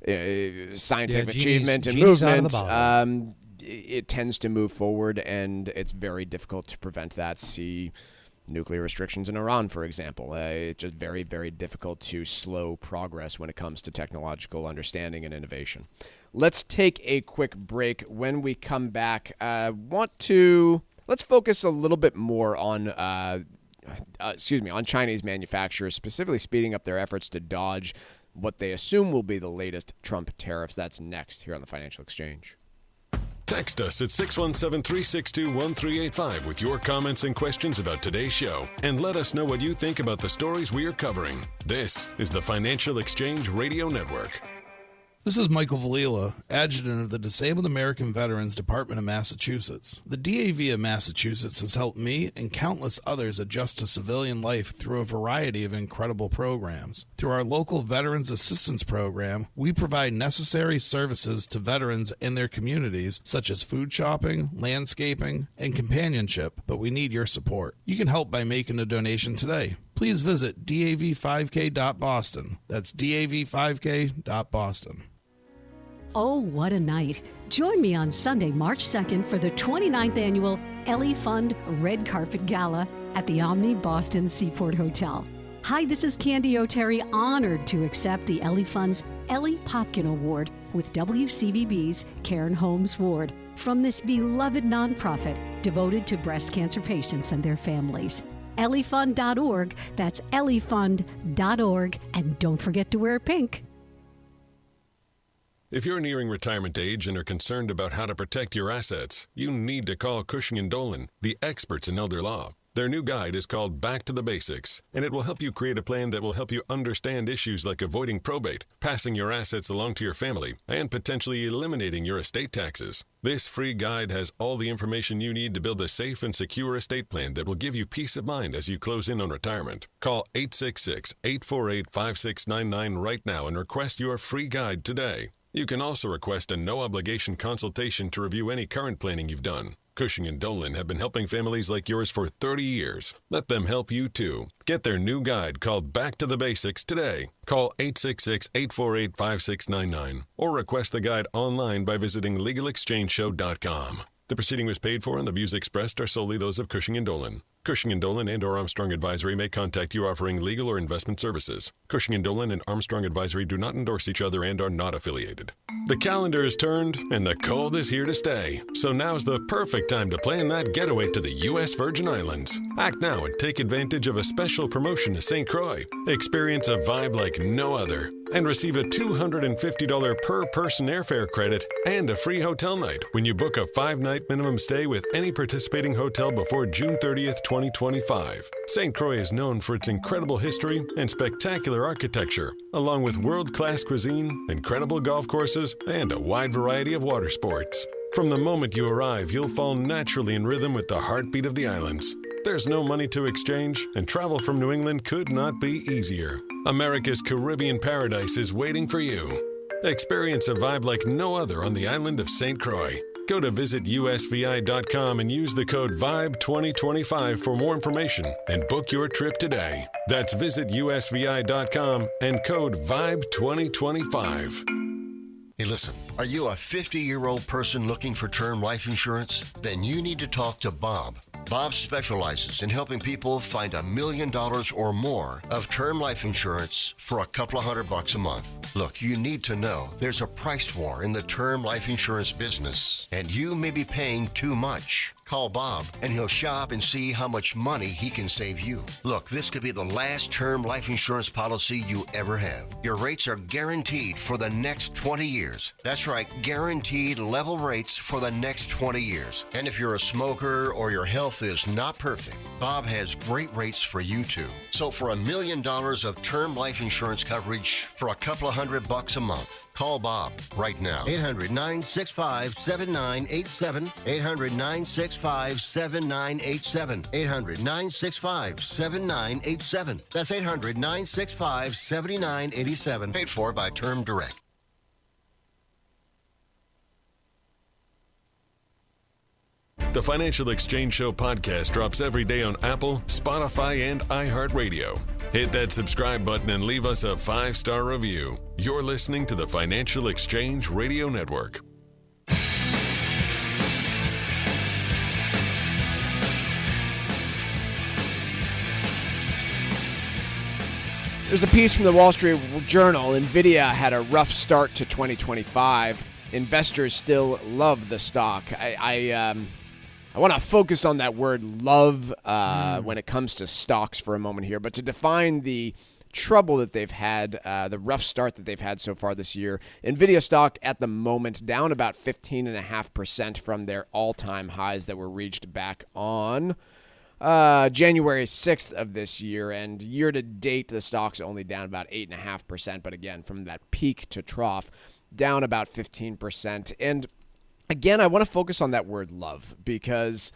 scientific achievement and genie's out of movement, the bottle. it tends to move forward, and it's very difficult to prevent that. See nuclear restrictions in Iran, for example. It's just very, very difficult to slow progress when it comes to technological understanding and innovation. Let's take a quick break. When we come back, let's focus a little bit more on on Chinese manufacturers, specifically speeding up their efforts to dodge what they assume will be the latest Trump tariffs. That's next here on the Financial Exchange. Text us at 617-362-1385 with your comments and questions about today's show, and let us know what you think about the stories we are covering. This is the Financial Exchange Radio Network. This is Michael Valila, Adjutant of the Disabled American Veterans Department of Massachusetts. The DAV of Massachusetts has helped me and countless others adjust to civilian life through a variety of incredible programs. Through our local Veterans Assistance Program, we provide necessary services to veterans and their communities, such as food shopping, landscaping, and companionship, but we need your support. You can help by making a donation today. Please visit dav5k.boston. That's dav5k.boston. Oh, what a night. Join me on Sunday, March 2nd for the 29th annual Ellie Fund Red Carpet Gala at the Omni Boston Seaport Hotel. Hi, this is Candy O'Terry, honored to accept the Ellie Fund's Ellie Popkin Award with WCVB's Karen Holmes Ward from this beloved nonprofit devoted to breast cancer patients and their families. EllieFund.org, that's EllieFund.org, and don't forget to wear pink. If you're nearing retirement age and are concerned about how to protect your assets, you need to call Cushing & Dolan, the experts in elder law. Their new guide is called Back to the Basics, and it will help you create a plan that will help you understand issues like avoiding probate, passing your assets along to your family, and potentially eliminating your estate taxes. This free guide has all the information you need to build a safe and secure estate plan that will give you peace of mind as you close in on retirement. Call 866-848-5699 right now and request your free guide today. You can also request a no-obligation consultation to review any current planning you've done. Cushing & Dolan have been helping families like yours for 30 years. Let them help you, too. Get their new guide called Back to the Basics today. Call 866-848-5699 or request the guide online by visiting LegalExchangeShow.com. The proceeding was paid for and the views expressed are solely those of Cushing & Dolan. Cushing & Dolan and or Armstrong Advisory may contact you offering legal or investment services. Cushing & Dolan and Armstrong Advisory do not endorse each other and are not affiliated. The calendar is turned and the cold is here to stay. So now's the perfect time to plan that getaway to the U.S. Virgin Islands. Act now and take advantage of a special promotion to St. Croix. Experience a vibe like no other and receive a $250 per person airfare credit and a free hotel night when you book a 5-night minimum stay with any participating hotel before June 30th, 2025. St. Croix is known for its incredible history and spectacular architecture, along with world-class cuisine, incredible golf courses, and a wide variety of water sports. From the moment you arrive, you'll fall naturally in rhythm with the heartbeat of the islands. There's no money to exchange, and travel from New England could not be easier. America's Caribbean paradise is waiting for you. Experience a vibe like no other on the island of St. Croix. Go to visitusvi.com and use the code VIBE2025 for more information and book your trip today. That's visitusvi.com and code VIBE2025. Hey, listen, are you a 50-year-old person looking for term life insurance? Then you need to talk to Bob. Bob specializes in helping people find $1 million or more of term life insurance for a couple of $100 a month. Look, you need to know there's a price war in the term life insurance business, and you may be paying too much. Call Bob, and he'll shop and see how much money he can save you. Look, this could be the last term life insurance policy you ever have. Your rates are guaranteed for the next 20 years. That's right, guaranteed level rates for the next 20 years. And if you're a smoker or your health is not perfect, Bob has great rates for you too. So for $1 million of term life insurance coverage for a couple of $100 a month, call Bob right now. 800-965-7987. 800-965-7987. 800-965-7987. That's 800-965-7987. Paid for by Term Direct. The Financial Exchange Show podcast drops every day on Apple, Spotify, and iHeartRadio. Hit that subscribe button and leave us a 5-star review. You're listening to the Financial Exchange Radio Network. There's a piece from the Wall Street Journal. Nvidia had a rough start to 2025. Investors still love the stock. I want to focus on that word love when it comes to stocks for a moment here. But to define the trouble that they've had, the rough start that they've had so far this year, Nvidia stock at the moment down about 15.5% from their all-time highs that were reached back on January 6th of this year, and year to date, the stock's only down about 8.5%, but again, from that peak to trough, down about 15%. And again, I want to focus on that word love, because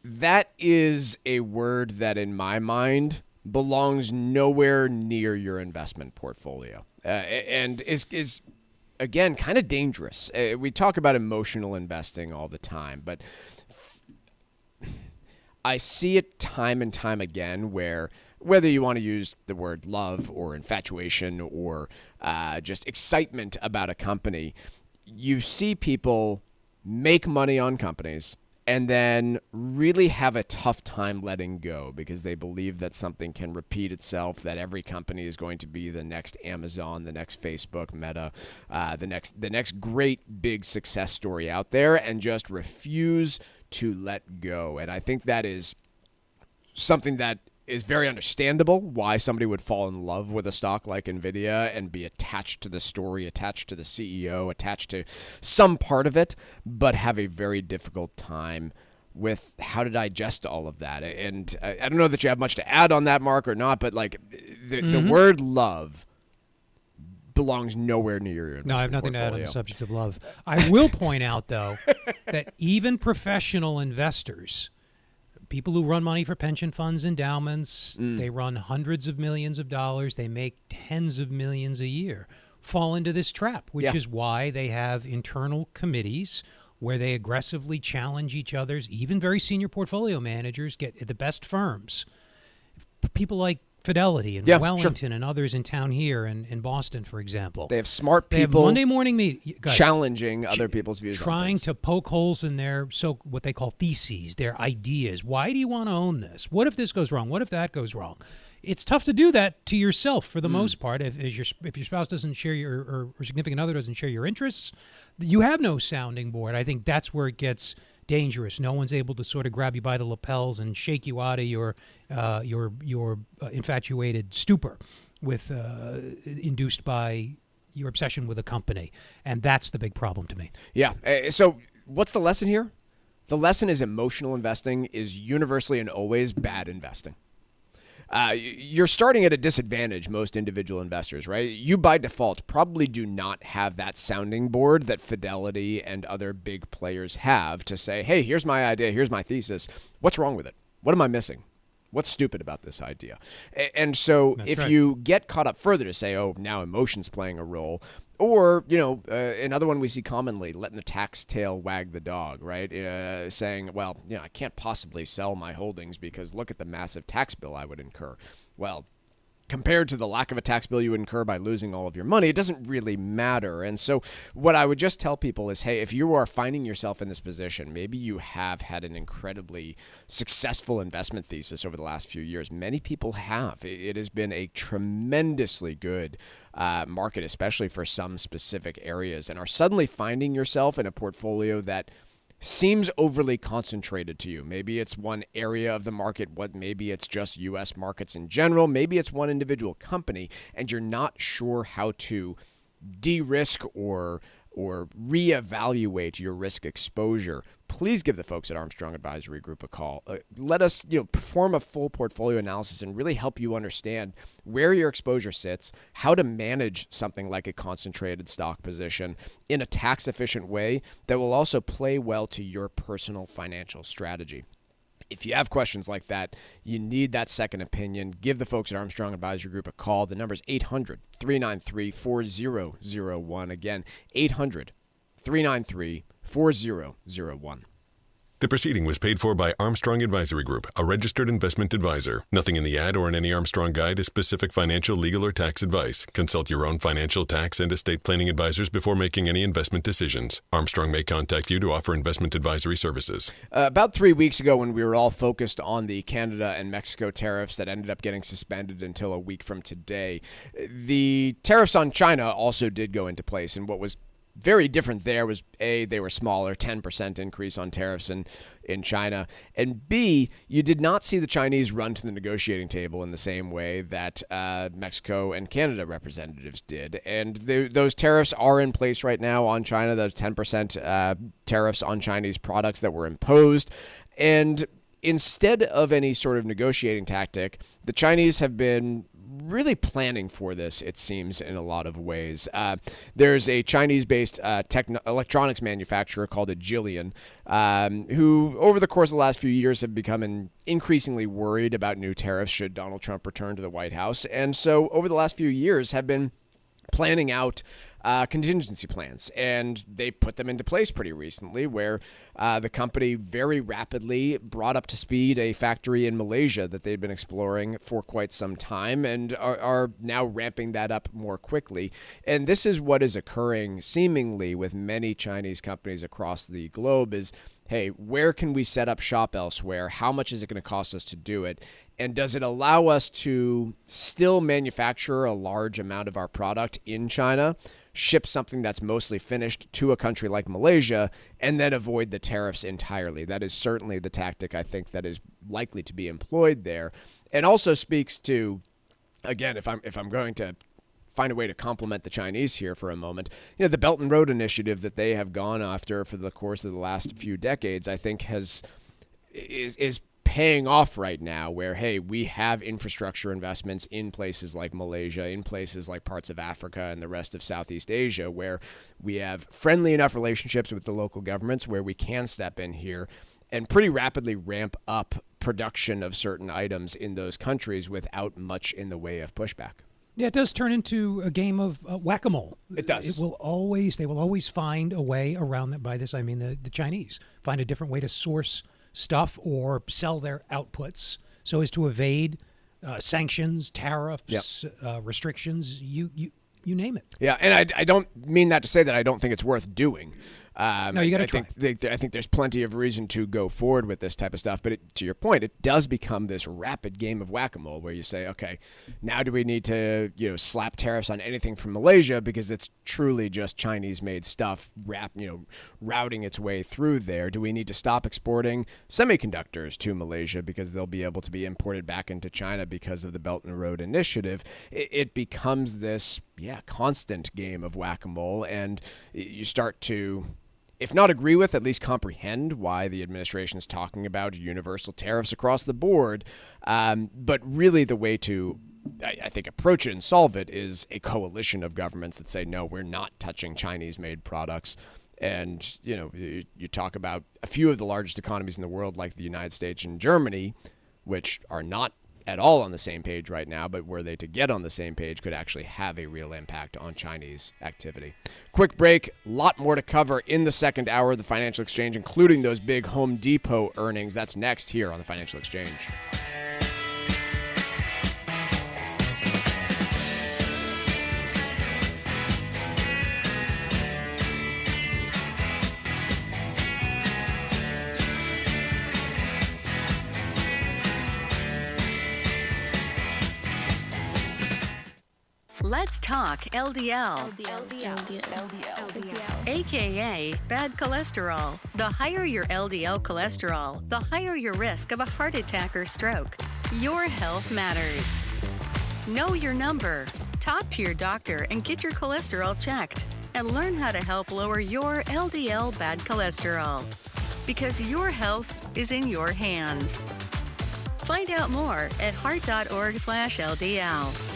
that is a word that, in my mind, belongs nowhere near your investment portfolio, and is again, kind of dangerous. We talk about emotional investing all the time, but I see it time and time again where, whether you want to use the word love or infatuation or just excitement about a company, you see people make money on companies and then really have a tough time letting go because they believe that something can repeat itself, that every company is going to be the next Amazon, the next Facebook, Meta, the next great big success story out there, and just refuse to let go. And I think that is something that is very understandable, why somebody would fall in love with a stock like Nvidia and be attached to the story, attached to the CEO, attached to some part of it, but have a very difficult time with how to digest all of that. And I don't know that you have much to add on that, Mark, or not, but like the word love belongs nowhere near your investment No, I have nothing portfolio. to add on the subject of love. I will point out, though, that even professional investors, people who run money for pension funds, endowments, they run hundreds of millions of dollars, they make tens of millions a year, fall into this trap, which is why they have internal committees where they aggressively challenge each other's, even very senior portfolio managers get the best firms. People like Fidelity and Wellington and others in town here and in Boston, for example. They have smart people. They have Monday morning meetings. Challenging other people's views. Trying to poke holes in their what they call theses, their ideas. Why do you want to own this? What if this goes wrong? What if that goes wrong? It's tough to do that to yourself for the most part. If your spouse doesn't share your or significant other doesn't share your interests, you have no sounding board. I think that's where it gets dangerous. No one's able to sort of grab you by the lapels and shake you out of your infatuated stupor with induced by your obsession with a company, and that's the big problem to me. Yeah. So what's the lesson here? The lesson is emotional investing is universally and always bad investing. You're starting at a disadvantage, most individual investors, right? You, by default, probably do not have that sounding board that Fidelity and other big players have to say, hey, here's my idea, here's my thesis. What's wrong with it? What am I missing? What's stupid about this idea? And so if you get caught up further to say, oh, now emotion's playing a role, or, another one we see commonly, letting the tax tail wag the dog, right? Saying, well, I can't possibly sell my holdings because look at the massive tax bill I would incur. Well, compared to the lack of a tax bill you would incur by losing all of your money, it doesn't really matter. And so what I would just tell people is, hey, if you are finding yourself in this position, maybe you have had an incredibly successful investment thesis over the last few years. Many people have. It has been a tremendously good market, especially for some specific areas, and are suddenly finding yourself in a portfolio that seems overly concentrated to you. Maybe it's one area of the market, maybe it's just U.S. markets in general, maybe it's one individual company, and you're not sure how to de-risk or reevaluate your risk exposure. Please give the folks at Armstrong Advisory Group a call. Let us perform a full portfolio analysis and really help you understand where your exposure sits, how to manage something like a concentrated stock position in a tax-efficient way that will also play well to your personal financial strategy. If you have questions like that, you need that second opinion, give the folks at Armstrong Advisory Group a call. The number is 800-393-4001. Again, 800-393-4001. The proceeding was paid for by Armstrong Advisory Group, a registered investment advisor. Nothing in the ad or in any Armstrong guide is specific financial, legal, or tax advice. Consult your own financial, tax, and estate planning advisors before making any investment decisions. Armstrong may contact you to offer investment advisory services. About 3 weeks ago, when we were all focused on the Canada and Mexico tariffs that ended up getting suspended until a week from today, the tariffs on China also did go into place. And what was very different there was, A, they were smaller, 10% increase on tariffs in China, and B, you did not see the Chinese run to the negotiating table in the same way that Mexico and Canada representatives did. And those tariffs are in place right now on China, those 10% tariffs on Chinese products that were imposed. And instead of any sort of negotiating tactic, the Chinese have been really planning for this, it seems, in a lot of ways. There's a Chinese-based electronics manufacturer called Agilion, who over the course of the last few years have become increasingly worried about new tariffs should Donald Trump return to the White House. And so over the last few years have been planning out contingency plans, and they put them into place pretty recently, where the company very rapidly brought up to speed a factory in Malaysia that they'd been exploring for quite some time, and are now ramping that up more quickly. And this is what is occurring seemingly with many Chinese companies across the globe is, hey, where can we set up shop elsewhere? How much is it going to cost us to do it? And does it allow us to still manufacture a large amount of our product in China, ship something that's mostly finished to a country like Malaysia, and then avoid the tariffs entirely? That is certainly the tactic I think that is likely to be employed there. And also speaks to, again, if I'm going to find a way to compliment the Chinese here for a moment, the Belt and Road Initiative that they have gone after for the course of the last few decades, I think is paying off right now, where, hey, we have infrastructure investments in places like Malaysia, in places like parts of Africa and the rest of Southeast Asia, where we have friendly enough relationships with the local governments where we can step in here and pretty rapidly ramp up production of certain items in those countries without much in the way of pushback. Yeah, it does turn into a game of whack-a-mole. It does. They will always find a way around that. By this, I mean the Chinese find a different way to source stuff or sell their outputs so as to evade sanctions, tariffs, restrictions, you name it. Yeah, and I don't mean that to say that I don't think it's worth doing. No, you got to try. I think there's plenty of reason to go forward with this type of stuff. But to your point, it does become this rapid game of whack-a-mole where you say, okay, now do we need to slap tariffs on anything from Malaysia because it's truly just Chinese-made stuff routing its way through there? Do we need to stop exporting semiconductors to Malaysia because they'll be able to be imported back into China because of the Belt and Road Initiative? It becomes this constant game of whack-a-mole, and you start to, if not agree with, at least comprehend why the administration is talking about universal tariffs across the board. But really the way to, I think, approach it and solve it is a coalition of governments that say, no, we're not touching Chinese-made products. And, you talk about a few of the largest economies in the world, like the United States and Germany, which are not at all on the same page right now, but were they to get on the same page could actually have a real impact on Chinese activity. Quick break, a lot more to cover in the second hour of the Financial Exchange, including those big Home Depot earnings. That's next here on the Financial Exchange. Let's talk LDL. AKA bad cholesterol. The higher your LDL cholesterol, the higher your risk of a heart attack or stroke. Your health matters. Know your number. Talk to your doctor and get your cholesterol checked. And learn how to help lower your LDL bad cholesterol. Because your health is in your hands. Find out more at heart.org/LDL.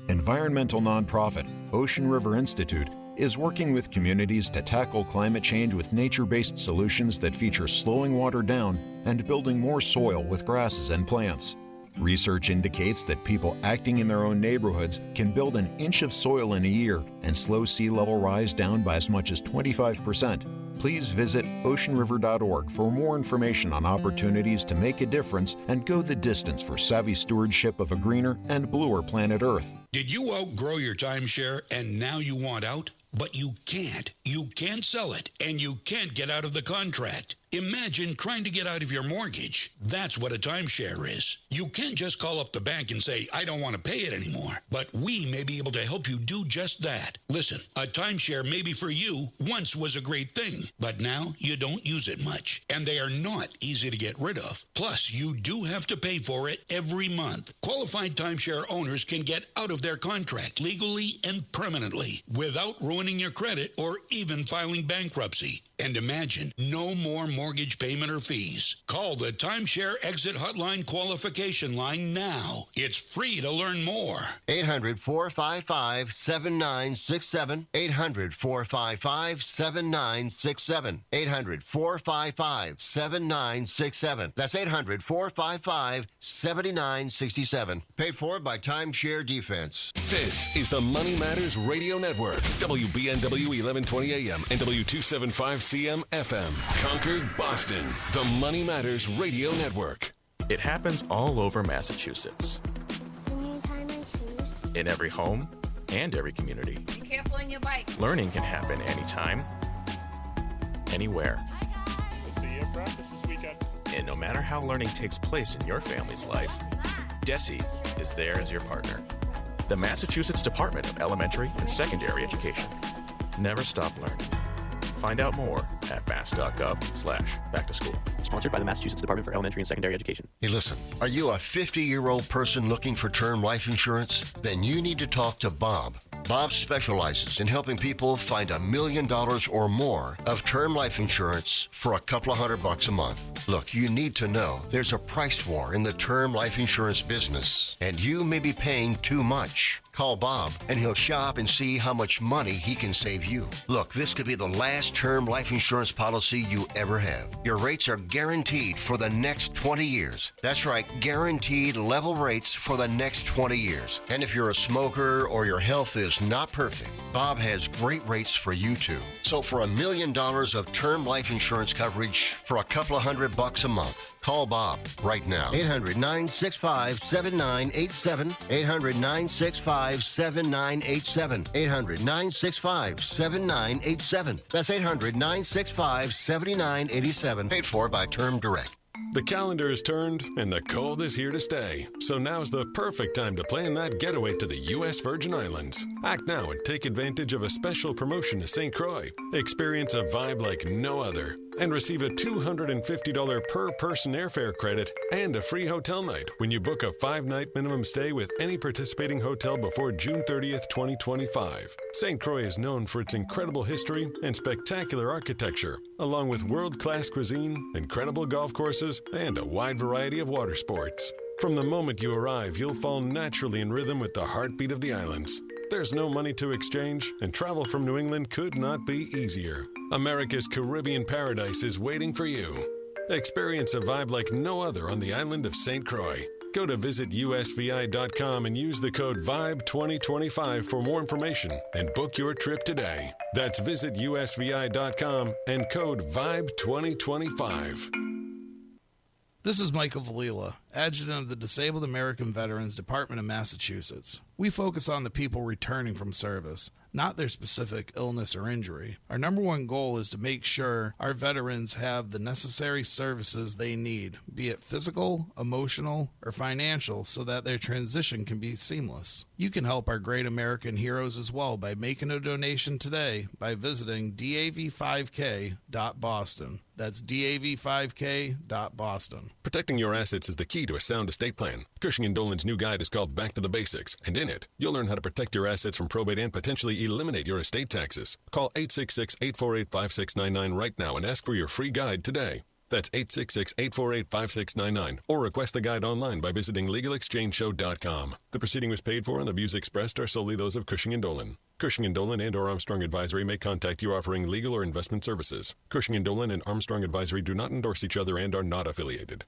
Environmental nonprofit Ocean River Institute is working with communities to tackle climate change with nature-based solutions that feature slowing water down and building more soil with grasses and plants. Research indicates that people acting in their own neighborhoods can build an inch of soil in a year and slow sea level rise down by as much as 25%. Please visit oceanriver.org for more information on opportunities to make a difference and go the distance for savvy stewardship of a greener and bluer planet Earth. Did you outgrow your timeshare and now you want out? But you can't. You can't sell it, and you can't get out of the contract. Imagine trying to get out of your mortgage. That's what a timeshare is. You can't just call up the bank and say, I don't want to pay it anymore. But we may be able to help you do just that. Listen, a timeshare maybe for you once was a great thing, but now you don't use it much, and they are not easy to get rid of. Plus, you do have to pay for it every month. Qualified timeshare owners can get out of their contract legally and permanently without ruining your credit or even filing bankruptcy. And imagine, no more mortgage payment or fees. Call the Timeshare Exit Hotline qualification line now. It's free to learn more. 800-455-7967. 800-455-7967. 800-455-7967. That's 800-455-7967. Paid for by Timeshare Defense. This is the Money Matters Radio Network. WBNW 1120 AM and W275 CM FM. Concord, Boston. The Money Matters Radio Network. It happens all over Massachusetts. Can you tie my shoes? In every home and every community. Be careful on your bike. Learning can happen anytime, anywhere. We'll see you at practice this weekend. And no matter how learning takes place in your family's life, DESE is there as your partner. The Massachusetts Department of Elementary and Secondary Education. Never stop learning. Find out more at mass.gov/back-to-school. Sponsored by the Massachusetts Department for Elementary and Secondary Education. Hey, listen, are you a 50-year-old person looking for term life insurance? Then you need to talk to Bob. Bob specializes in helping people find $1 million or more of term life insurance for a couple of $100 a month. Look, you need to know there's a price war in the term life insurance business, and you may be paying too much. Call Bob, and he'll shop and see how much money he can save you. Look, this could be the last term life insurance policy you ever have. Your rates are guaranteed for the next 20 years. That's right, guaranteed level rates for the next 20 years. And if you're a smoker or your health is not perfect, Bob has great rates for you too. So for $1 million of term life insurance coverage for a couple of $100 a month, call Bob right now. 800-965-7987. 800-965-7987. 800-965-7987. That's 800-965-7987. Paid for by Term Direct. The calendar is turned and the cold is here to stay. So now's the perfect time to plan that getaway to the U.S. Virgin Islands. Act now and take advantage of a special promotion to St. Croix. Experience a vibe like no other and receive a $250 per person airfare credit and a free hotel night when you book a 5-night minimum stay with any participating hotel before June 30th, 2025. St. Croix is known for its incredible history and spectacular architecture, along with world-class cuisine, incredible golf courses, and a wide variety of water sports. From the moment you arrive, you'll fall naturally in rhythm with the heartbeat of the islands. There's no money to exchange, and travel from New England could not be easier. America's Caribbean paradise is waiting for you. Experience a vibe like no other on the island of St. Croix. Go to visitusvi.com and use the code VIBE2025 for more information and book your trip today. That's visitusvi.com and code VIBE2025. This is Michael Valila, Adjutant of the Disabled American Veterans Department of Massachusetts. We focus on the people returning from service, not their specific illness or injury. Our number one goal is to make sure our veterans have the necessary services they need, be it physical, emotional, or financial, so that their transition can be seamless. You can help our great American heroes as well by making a donation today by visiting dav5k.boston. That's dav5k.boston. Protecting your assets is the key to a sound estate plan. Cushing & Dolan's new guide is called Back to the Basics, and in it, you'll learn how to protect your assets from probate and potentially eliminate your estate taxes. Call 866-848-5699 right now and ask for your free guide today. That's 866-848-5699, or request the guide online by visiting LegalExchangeShow.com. The proceeding was paid for and the views expressed are solely those of Cushing & Dolan. Cushing & Dolan and or Armstrong Advisory may contact you offering legal or investment services. Cushing & Dolan and Armstrong Advisory do not endorse each other and are not affiliated.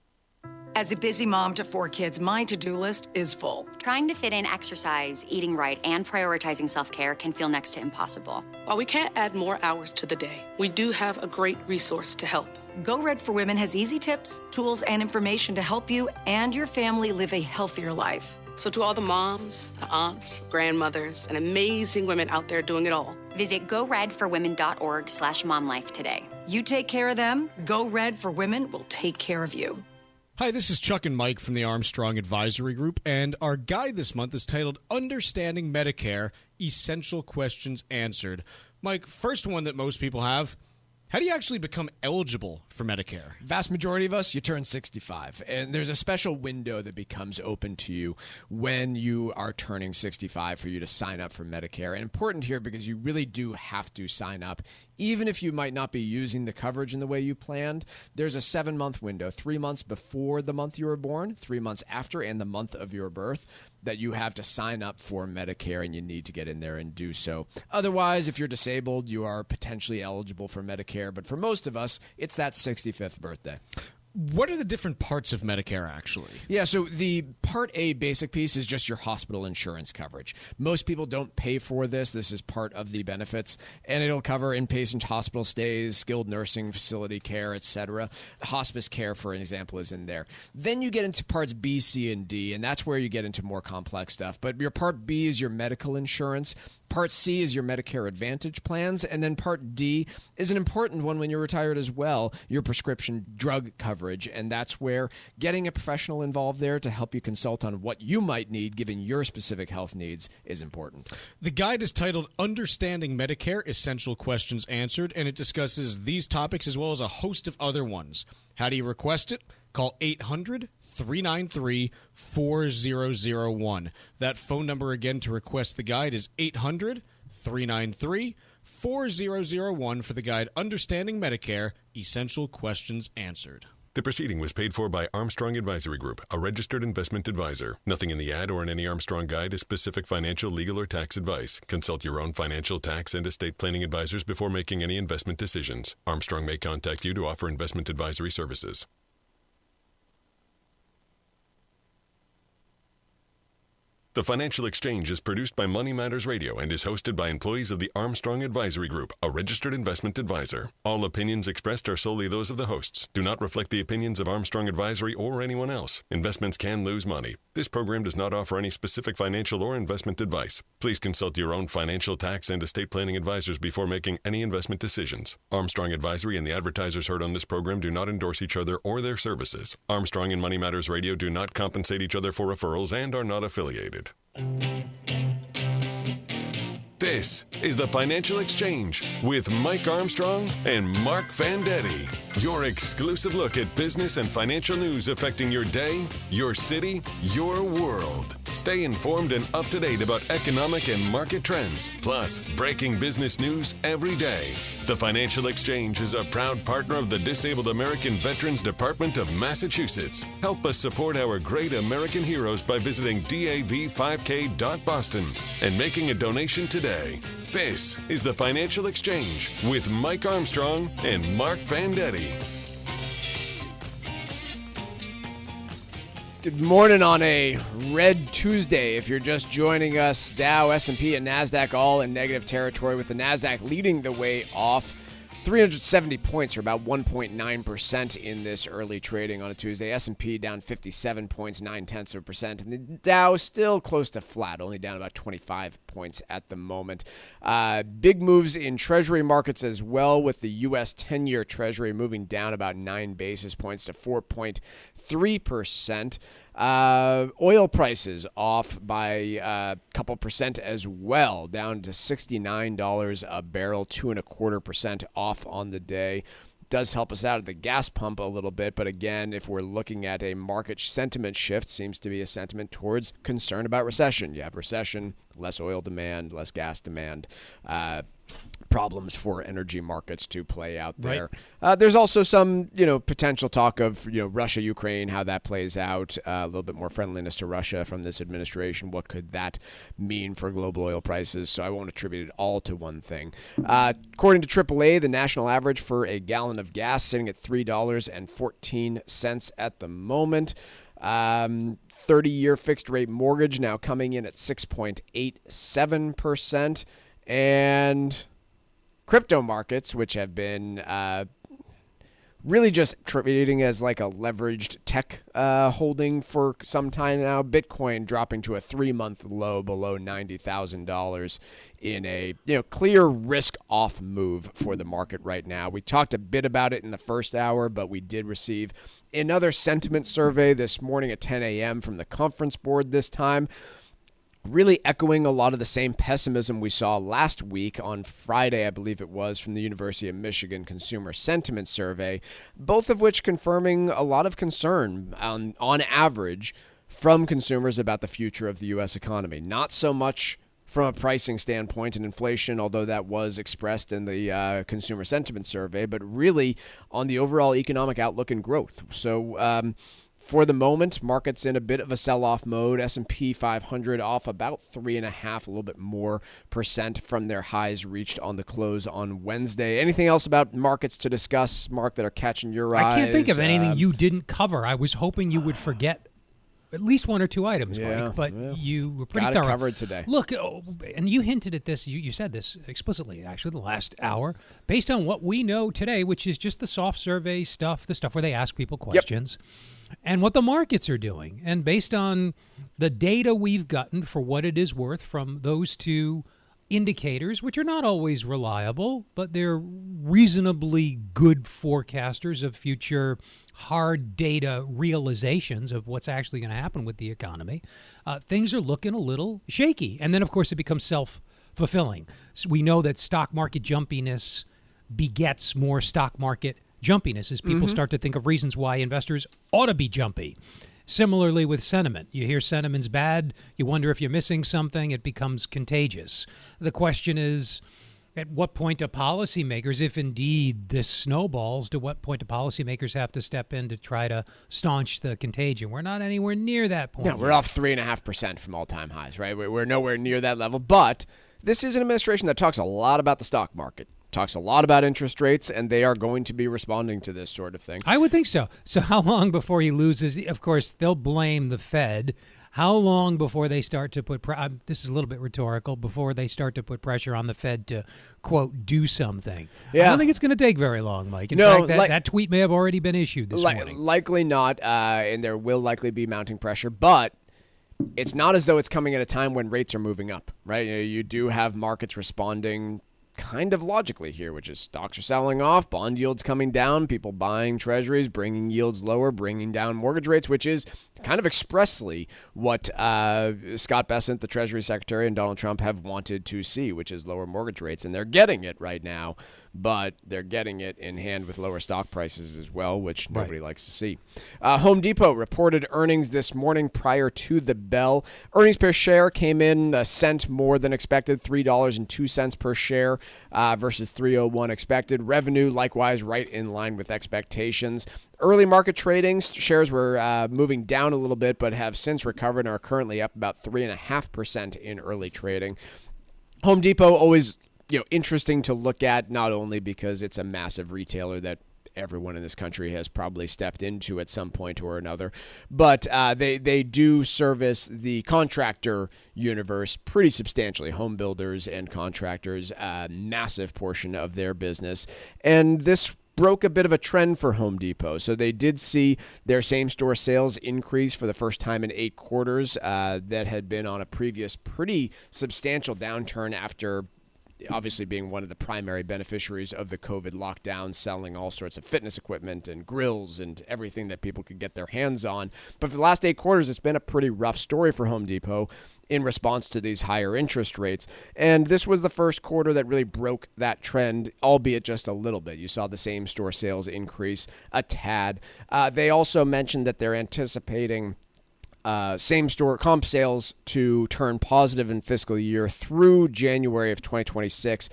As a busy mom to 4 kids, my to-do list is full. Trying to fit in exercise, eating right, and prioritizing self-care can feel next to impossible. While we can't add more hours to the day, we do have a great resource to help. Go Red for Women has easy tips, tools, and information to help you and your family live a healthier life. So to all the moms, the aunts, grandmothers, and amazing women out there doing it all, visit goredforwomen.org/momlife today. You take care of them, Go Red for Women will take care of you. Hi, this is Chuck and Mike from the Armstrong Advisory Group, and our guide this month is titled Understanding Medicare, Essential Questions Answered. Mike, first one that most people have: how do you actually become eligible for Medicare? Vast majority of us, you turn 65, and there's a special window that becomes open to you when you are turning 65 for you to sign up for Medicare. And important here because you really do have to sign up. Even if you might not be using the coverage in the way you planned, there's a 7-month window, 3 months before the month you were born, 3 months after, and the month of your birth, that you have to sign up for Medicare, and you need to get in there and do so. Otherwise, if you're disabled, you are potentially eligible for Medicare, but for most of us, it's that 65th birthday. What are the different parts of Medicare, actually? Yeah, so the Part A basic piece is just your hospital insurance coverage. Most people don't pay for this. This is part of the benefits, and it'll cover inpatient hospital stays, skilled nursing facility care, etc. Hospice care, for example, is in there. Then you get into Parts B, C, and D, and that's where you get into more complex stuff. But your Part B is your medical insurance. Part C is your Medicare Advantage plans, and then Part D is an important one when you're retired as well, your prescription drug coverage, and that's where getting a professional involved there to help you consult on what you might need given your specific health needs is important. The guide is titled Understanding Medicare, Essential Questions Answered, and it discusses these topics as well as a host of other ones. How do you request it? Call 800-393-4001. That phone number again to request the guide is 800-393-4001 for the guide Understanding Medicare, Essential Questions Answered. The proceeding was paid for by Armstrong Advisory Group, a registered investment advisor. Nothing in the ad or in any Armstrong guide is specific financial, legal, or tax advice. Consult your own financial, tax, and estate planning advisors before making any investment decisions. Armstrong may contact you to offer investment advisory services. The Financial Exchange is produced by Money Matters Radio and is hosted by employees of the Armstrong Advisory Group, a registered investment advisor. All opinions expressed are solely those of the hosts, do not reflect the opinions of Armstrong Advisory or anyone else. Investments can lose money. This program does not offer any specific financial or investment advice. Please consult your own financial, tax, and estate planning advisors before making any investment decisions. Armstrong Advisory and the advertisers heard on this program do not endorse each other or their services. Armstrong and Money Matters Radio do not compensate each other for referrals and are not affiliated. This is the Financial Exchange with Mike Armstrong and Marc Fandetti. Your exclusive look at business and financial news affecting your day, your city, your world. Stay informed and up to date about economic and market trends, plus breaking business news every day. The Financial Exchange is a proud partner of the Disabled American Veterans Department of Massachusetts. Help us support our great American heroes by visiting dav5k.boston and making a donation today. This is the Financial Exchange with Mike Armstrong and Marc Fandetti. Good morning on a red Tuesday. If you're just joining us, Dow, S&P, and NASDAQ all in negative territory, with the NASDAQ leading the way off 370 points, or about 1.9% in this early trading on a Tuesday. S&P down 57 points, 0.9%, and the Dow still close to flat, only down about 25 points at the moment. Big moves in Treasury markets as well, with the U.S. 10-year Treasury moving down about 9 basis points to 4.3%. Oil prices off by a couple percent as well, down to $69 a barrel, 2.25% off on the day. Does help us out at the gas pump a little bit, but again, if we're looking at a market sentiment shift, seems to be a sentiment towards concern about recession. You have recession, less oil demand, less gas demand. problems for energy markets to play out there. Right. There's also some, potential talk of, Russia, Ukraine, how that plays out, a little bit more friendliness to Russia from this administration. What could that mean for global oil prices? So I won't attribute it all to one thing. According to AAA, the national average for a gallon of gas sitting at $3.14 at the moment. 30-year fixed rate mortgage now coming in at 6.87%. And crypto markets, which have been really just trading as like a leveraged tech holding for some time now. Bitcoin dropping to a 3-month low below $90,000 in a clear risk-off move for the market right now. We talked a bit about it in the first hour, but we did receive another sentiment survey this morning at 10 a.m. from the conference board this time, really echoing a lot of the same pessimism we saw last week on Friday, I believe it was, from the University of Michigan Consumer Sentiment Survey, both of which confirming a lot of concern on average from consumers about the future of the U.S. economy. Not so much from a pricing standpoint and inflation, although that was expressed in the Consumer Sentiment Survey, but really on the overall economic outlook and growth. So, for the moment, markets in a bit of a sell-off mode. S&P 500 off about 3.5%, a little bit more percent from their highs reached on the close on Wednesday. Anything else about markets to discuss, Mark, that are catching your eyes? I can't think of anything you didn't cover. I was hoping you would forget at least one or two items, Mike, but you were pretty thorough. Covered today. Look, and you hinted at this, you said this explicitly, actually, the last hour, based on what we know today, which is just the soft survey stuff, the stuff where they ask people questions, and what the markets are doing. And based on the data we've gotten for what it is worth from those two indicators, which are not always reliable, but they're reasonably good forecasters of future hard data realizations of what's actually going to happen with the economy, things are looking a little shaky. And then, of course, it becomes self-fulfilling. So we know that stock market jumpiness begets more stock market jumpiness as people start to think of reasons why investors ought to be jumpy. Similarly with sentiment. You hear sentiment's bad, you wonder if you're missing something, it becomes contagious. The question is, at what point do policymakers, if indeed this snowballs, to what point do policymakers have to step in to try to staunch the contagion? We're not anywhere near that point. No, we're off 3.5% from all-time highs, right? We're nowhere near that level, but this is an administration that talks a lot about the stock market, talks a lot about interest rates, and they are going to be responding to this sort of thing. I would think so. So how long before he loses? Of course, they'll blame the Fed. How long before they start to put this is a little bit rhetorical, before they start to put pressure on the Fed to, quote, do something? Yeah. I don't think it's going to take very long, Mike. In fact, that tweet may have already been issued this morning. Likely not, and there will likely be mounting pressure, but it's not as though it's coming at a time when rates are moving up, right? You do have markets responding kind of logically here, which is stocks are selling off, bond yields coming down, people buying treasuries, bringing yields lower, bringing down mortgage rates, which is kind of expressly what Scott Bessent, the Treasury Secretary, and Donald Trump have wanted to see, which is lower mortgage rates. And they're getting it right now, but they're getting it in hand with lower stock prices as well, which nobody likes to see. Home Depot reported earnings this morning prior to the bell. Earnings per share came in a cent more than expected, $3.02 per share versus $3.01 expected. Revenue, likewise, right in line with expectations. Early market tradings, shares were moving down a little bit, but have since recovered and are currently up about 3.5% in early trading. Home Depot, always interesting to look at, not only because it's a massive retailer that everyone in this country has probably stepped into at some point or another, but they do service the contractor universe pretty substantially, home builders and contractors, a massive portion of their business. And this broke a bit of a trend for Home Depot. So they did see their same-store sales increase for the first time in 8 quarters. That had been on a previous pretty substantial downturn after obviously being one of the primary beneficiaries of the COVID lockdown, selling all sorts of fitness equipment and grills and everything that people could get their hands on. But for the last 8 quarters, it's been a pretty rough story for Home Depot in response to these higher interest rates. And this was the first quarter that really broke that trend, albeit just a little bit. You saw the same-store sales increase a tad. They also mentioned that they're anticipating same-store comp sales to turn positive in fiscal year through January of 2026.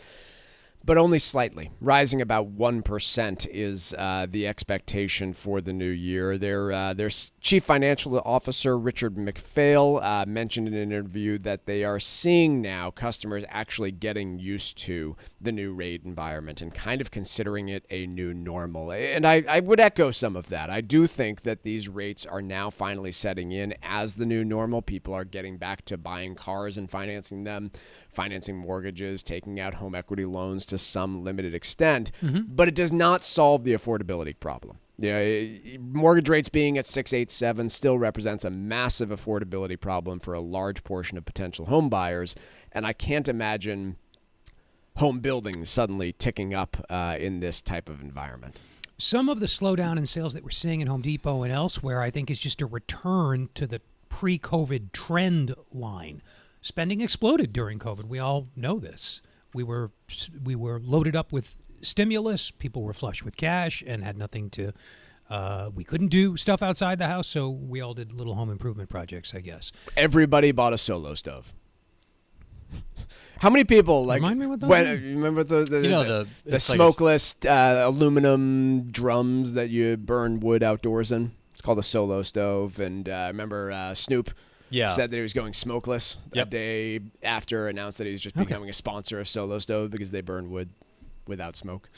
but only slightly. Rising about 1% is the expectation for the new year. Their chief financial officer, Richard McPhail, mentioned in an interview that they are seeing now customers actually getting used to the new rate environment and kind of considering it a new normal. And I would echo some of that. I do think that these rates are now finally setting in as the new normal. People are getting back to buying cars and financing them, financing mortgages, taking out home equity loans to some limited extent, but it does not solve the affordability problem. Mortgage rates being at 6.87 still represents a massive affordability problem for a large portion of potential home buyers, and I can't imagine home building suddenly ticking up in this type of environment. Some of the slowdown in sales that we're seeing in Home Depot and elsewhere, I think, is just a return to the pre-COVID trend line. Spending exploded during COVID. We all know this. We were loaded up with stimulus. People were flush with cash and had nothing to. We couldn't do stuff outside the house, so we all did little home improvement projects, I guess. Everybody bought a Solo stove. How many people Remind me what those when are? you remember the smokeless aluminum drums that you burn wood outdoors in? It's called a Solo stove, and I remember Snoop. Yeah. Said that he was going smokeless that day after, announced that he was just becoming a sponsor of Solo Stove because they burn wood without smoke.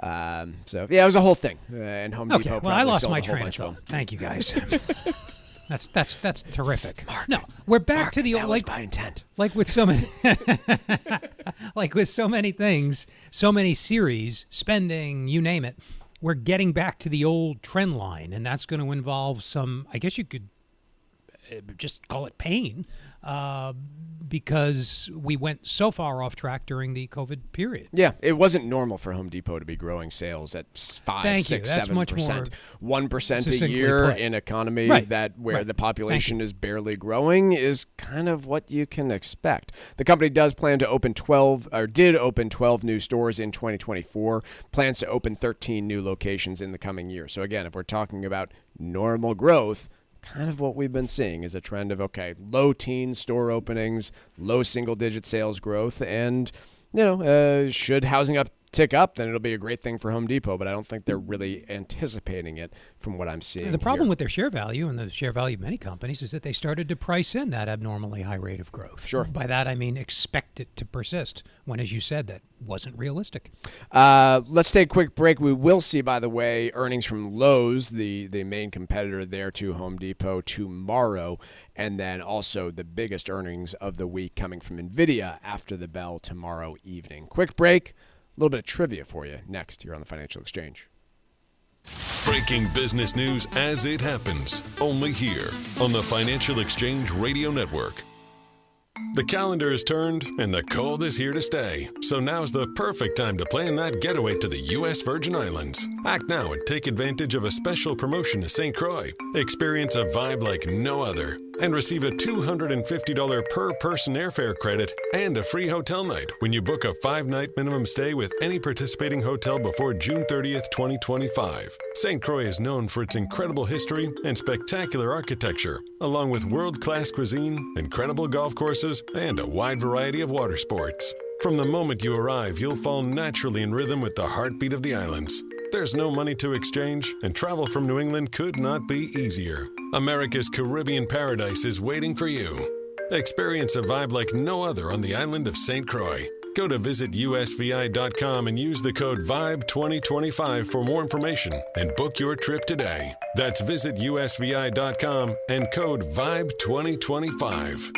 So, yeah, it was a whole thing. And Home Depot well, I lost sold my a whole train of bunch of thought. them. Thank you, guys. That's terrific. No, we're back to the old, that was by intent. Like with so many, like with so many things, so many series, spending, you name it. We're getting back to the old trend line, and that's going to involve some. I guess you could just call it pain, because we went so far off track during the COVID period. Yeah, it wasn't normal for Home Depot to be growing sales at 5, 6, 7%. 1% a year in an economy where the population is barely growing is kind of what you can expect. The company does plan to open 12 new stores in 2024, plans to open 13 new locations in the coming year. So again, if we're talking about normal growth, kind of what we've been seeing is a trend of, low teen store openings, low single-digit sales growth, and, should housing tick up, then it'll be a great thing for Home Depot, but I don't think they're really anticipating it from what I'm seeing. The problem with their share value and the share value of many companies is that they started to price in that abnormally high rate of growth. Sure. By that, I mean expect it to persist, when, as you said, that wasn't realistic. Let's take a quick break. We will see, by the way, earnings from Lowe's, the main competitor there to Home Depot, tomorrow, and then also the biggest earnings of the week coming from Nvidia after the bell tomorrow evening. Quick break. A little bit of trivia for you next here on the Financial Exchange. Breaking business news as it happens, only here on the Financial Exchange Radio Network. The calendar is turned and the cold is here to stay. So now's the perfect time to plan that getaway to the U.S. Virgin Islands. Act now and take advantage of a special promotion to St. Croix. Experience a vibe like no other and receive a $250 per person airfare credit and a free hotel night when you book a 5-night minimum stay with any participating hotel before June 30th, 2025. St. Croix is known for its incredible history and spectacular architecture, along with world-class cuisine, incredible golf courses, and a wide variety of water sports. From the moment you arrive, you'll fall naturally in rhythm with the heartbeat of the islands. There's no money to exchange, and travel from New England could not be easier. America's Caribbean paradise is waiting for you. Experience a vibe like no other on the island of St. Croix. Go to visitusvi.com and use the code VIBE2025 for more information and book your trip today. That's visitusvi.com and code VIBE2025.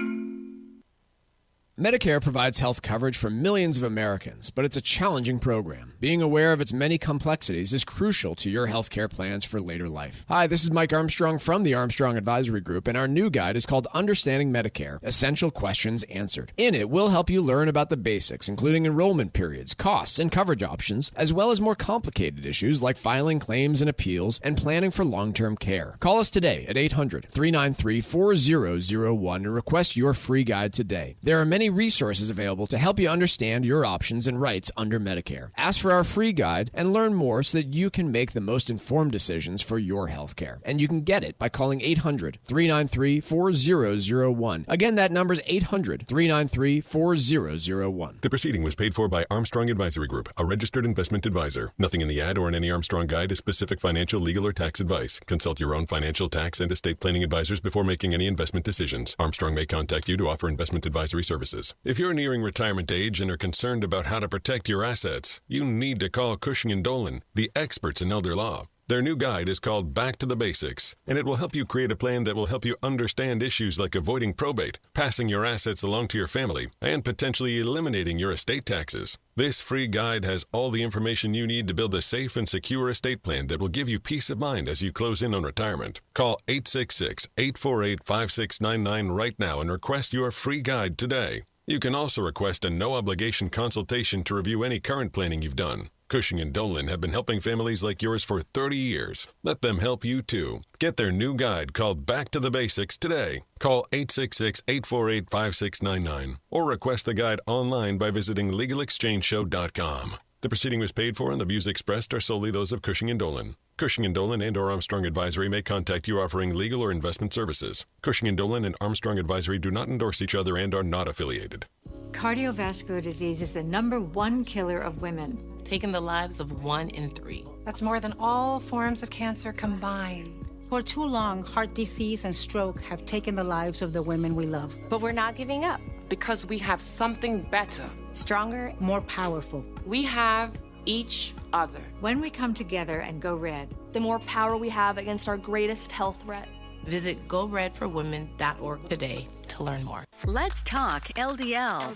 Medicare provides health coverage for millions of Americans, but it's a challenging program. Being aware of its many complexities is crucial to your health care plans for later life. Hi, this is Mike Armstrong from the Armstrong Advisory Group, and our new guide is called Understanding Medicare, Essential Questions Answered. In it, we'll help you learn about the basics, including enrollment periods, costs, and coverage options, as well as more complicated issues like filing claims and appeals and planning for long-term care. Call us today at 800-393-4001 and request your free guide today. There are many many resources available to help you understand your options and rights under Medicare. Ask for our free guide and learn more so that you can make the most informed decisions for your health care. And you can get it by calling 800-393-4001. Again, that number is 800-393-4001. The proceeding was paid for by Armstrong Advisory Group, a registered investment advisor. Nothing in the ad or in any Armstrong guide is specific financial, legal, or tax advice. Consult your own financial, tax, and estate planning advisors before making any investment decisions. Armstrong may contact you to offer investment advisory services. If you're nearing retirement age and are concerned about how to protect your assets, you need to call Cushing & Dolan, the experts in elder law. Their new guide is called Back to the Basics, and it will help you create a plan that will help you understand issues like avoiding probate, passing your assets along to your family, and potentially eliminating your estate taxes. This free guide has all the information you need to build a safe and secure estate plan that will give you peace of mind as you close in on retirement. Call 866-848-5699 right now and request your free guide today. You can also request a no-obligation consultation to review any current planning you've done. Cushing & Dolan have been helping families like yours for 30 years. Let them help you too. Get their new guide called Back to the Basics today. Call 866-848-5699 or request the guide online by visiting LegalExchangeShow.com. The proceeding was paid for and the views expressed are solely those of Cushing & Dolan. Cushing & Dolan and or Armstrong Advisory may contact you offering legal or investment services. Cushing & Dolan and Armstrong Advisory do not endorse each other and are not affiliated. Cardiovascular disease is the #1 killer of women, taking the lives of 1 in 3. That's more than all forms of cancer combined. For too long, heart disease and stroke have taken the lives of the women we love. But we're not giving up because we have something better, Stronger, more powerful. We have each other. When we come together and go red, the more power we have against our greatest health threat. Visit GoRedForWomen.org today to learn more. Let's talk LDL.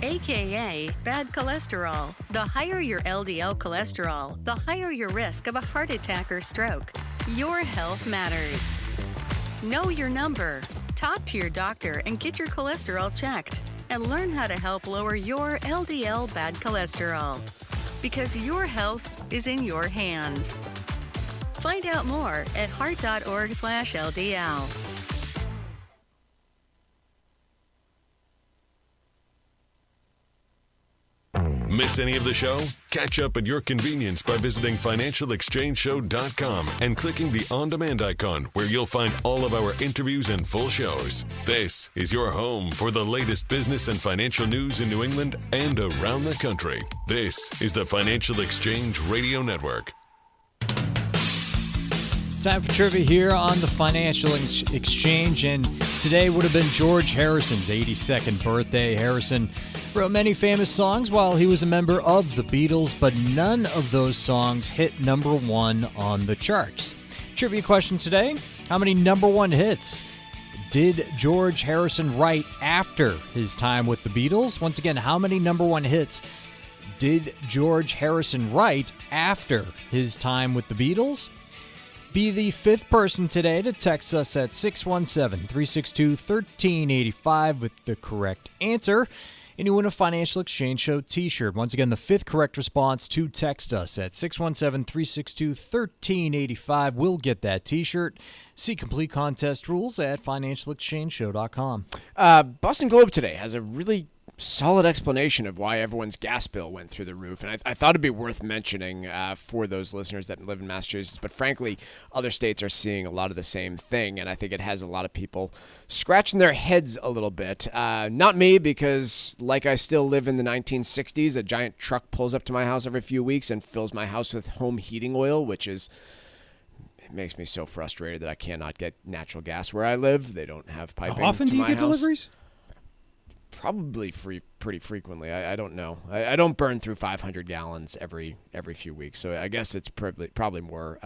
AKA bad cholesterol. The higher your LDL cholesterol, the higher your risk of a heart attack or stroke. Your health matters. Know your number. Talk to your doctor and get your cholesterol checked. And learn how to help lower your LDL bad cholesterol. Because your health is in your hands. Find out more at heart.org/LDL. Miss any of the show? Catch up at your convenience by visiting financialexchangeshow.com and clicking the on-demand icon where you'll find all of our interviews and full shows. This is your home for the latest business and financial news in New England and around the country. This is the Financial Exchange Radio Network. Time for trivia here on the Financial Exchange, and today would have been George Harrison's 82nd birthday. Harrison wrote many famous songs while he was a member of the Beatles, but none of those songs hit #1 on the charts. Trivia question today: how many #1 hits did George Harrison write after his time with the Beatles? Once again, how many #1 hits did George Harrison write after his time with the Beatles? Be the 5th person today to text us at 617-362-1385 with the correct answer, and you win a Financial Exchange Show t-shirt. Once again, the 5th correct response to text us at 617-362-1385 will get that t-shirt. See complete contest rules at financialexchangeshow.com. Boston Globe today has a really solid explanation of why everyone's gas bill went through the roof. And I thought it'd be worth mentioning for those listeners that live in Massachusetts. But frankly, other states are seeing a lot of the same thing. And I think it has a lot of people scratching their heads a little bit. Not me, because like I still live in the 1960s, a giant truck pulls up to my house every few weeks and fills my house with home heating oil, which is... It makes me so frustrated that I cannot get natural gas where I live. They don't have piping to my house. How often do you get deliveries? Probably pretty frequently. I don't know. I don't burn through 500 gallons every few weeks, so I guess it's probably more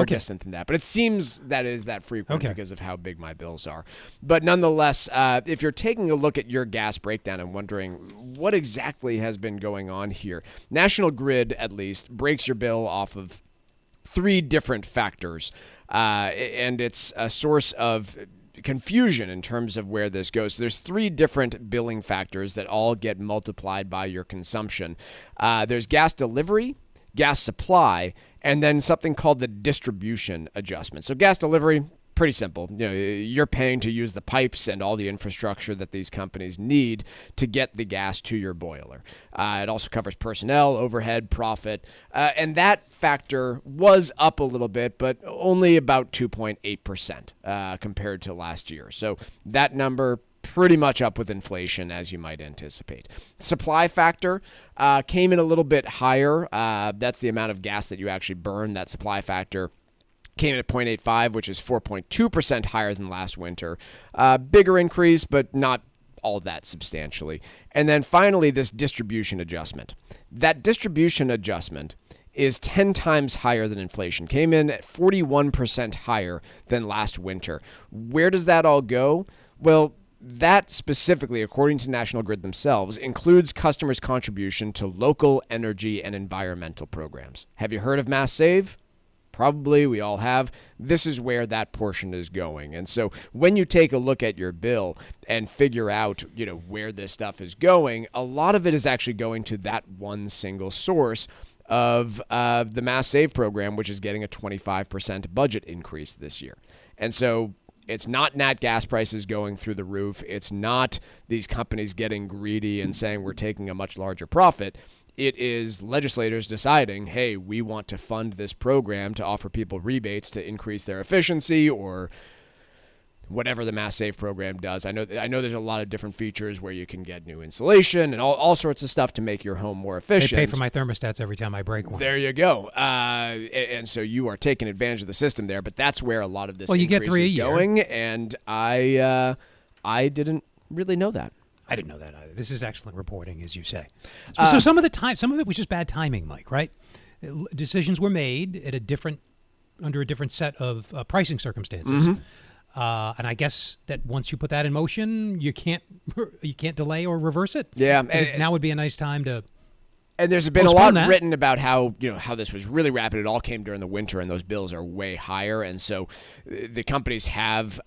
distant than that. But it seems that is that frequent because of how big my bills are. But nonetheless, if you're taking a look at your gas breakdown and wondering what exactly has been going on here, National Grid at least breaks your bill off of 3 different factors, and it's a source of confusion in terms of where this goes. So there's 3 different billing factors that all get multiplied by your consumption. There's gas delivery, gas supply, and then something called the distribution adjustment. So gas delivery, pretty simple. You're paying to use the pipes and all the infrastructure that these companies need to get the gas to your boiler. It also covers personnel, overhead, profit, and that factor was up a little bit, but only about 2.8% compared to last year. So that number pretty much up with inflation, as you might anticipate. Supply factor came in a little bit higher. That's the amount of gas that you actually burn. That supply factor came in at 0.85, which is 4.2% higher than last winter. Bigger increase, but not all that substantially. And then finally, this distribution adjustment. That distribution adjustment is 10 times higher than inflation. Came in at 41% higher than last winter. Where does that all go? Well, that specifically, according to National Grid themselves, includes customers' contribution to local energy and environmental programs. Have you heard of Mass Save? Probably, we all have. This is where that portion is going. And so when you take a look at your bill and figure out, where this stuff is going, a lot of it is actually going to that one single source of the Mass Save program, which is getting a 25% budget increase this year. And so it's not nat gas prices going through the roof. It's not these companies getting greedy and saying we're taking a much larger profit. It is legislators deciding, hey, we want to fund this program to offer people rebates to increase their efficiency or whatever the Mass Save program does. I know there's a lot of different features where you can get new insulation and all sorts of stuff to make your home more efficient. They pay for my thermostats every time I break one. There you go. And so you are taking advantage of the system there, but that's where a lot of this you increase get 3 a is year. going, and I didn't really know that. I didn't know that either. This is excellent reporting, as you say. So some of it was just bad timing, Mike, right? Decisions were made at under a different set of pricing circumstances. Mm-hmm. And I guess that once you put that in motion, you can't delay or reverse it. Yeah. Now would be a nice time to. And there's been a lot written about how this was really rapid. It all came during the winter, and those bills are way higher. And so the companies have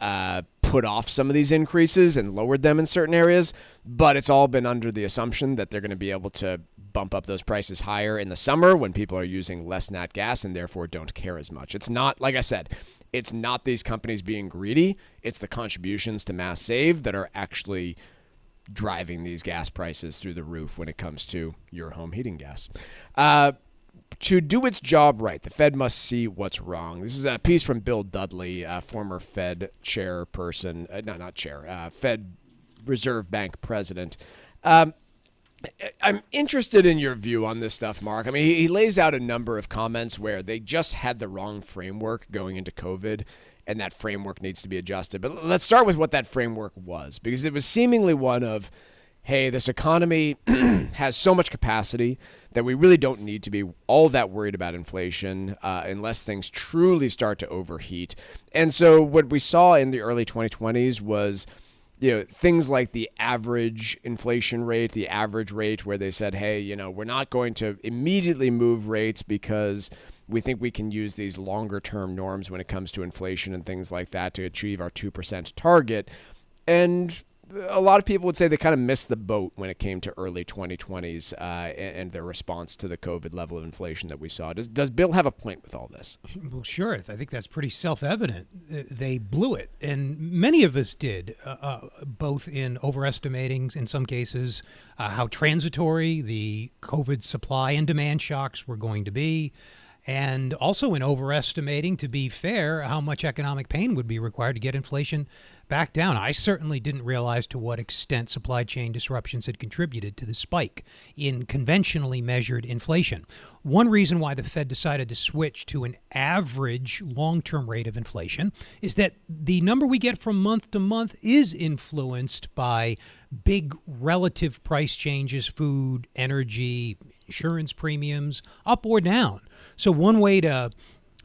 put off some of these increases and lowered them in certain areas, but it's all been under the assumption that they're going to be able to bump up those prices higher in the summer when people are using less nat gas and therefore don't care as much. It's not, like I said, it's not these companies being greedy. It's the contributions to Mass Save that are actually driving these gas prices through the roof when it comes to your home heating gas. To do its job right, the Fed must see what's wrong. This is a piece from Bill Dudley, former Fed chairperson, Fed Reserve Bank president. I'm interested in your view on this stuff, Mark. I mean, he lays out a number of comments where they just had the wrong framework going into COVID, and that framework needs to be adjusted. But let's start with what that framework was, because it was seemingly one of, hey, this economy has so much capacity that we really don't need to be all that worried about inflation unless things truly start to overheat. And so what we saw in the early 2020s was things like the average inflation rate, the average rate where they said, hey, we're not going to immediately move rates because we think we can use these longer term norms when it comes to inflation and things like that to achieve our 2% target. And a lot of people would say they kind of missed the boat when it came to early 2020s and their response to the COVID level of inflation that we saw. Does Bill have a point with all this? Well, sure. I think that's pretty self-evident. They blew it, and many of us did, both in overestimating, in some cases, how transitory the COVID supply and demand shocks were going to be, and also in overestimating, to be fair, how much economic pain would be required to get inflation back down. I certainly didn't realize to what extent supply chain disruptions had contributed to the spike in conventionally measured inflation. One reason why the Fed decided to switch to an average long-term rate of inflation is that the number we get from month to month is influenced by big relative price changes, food, energy, insurance premiums, up or down. So one way to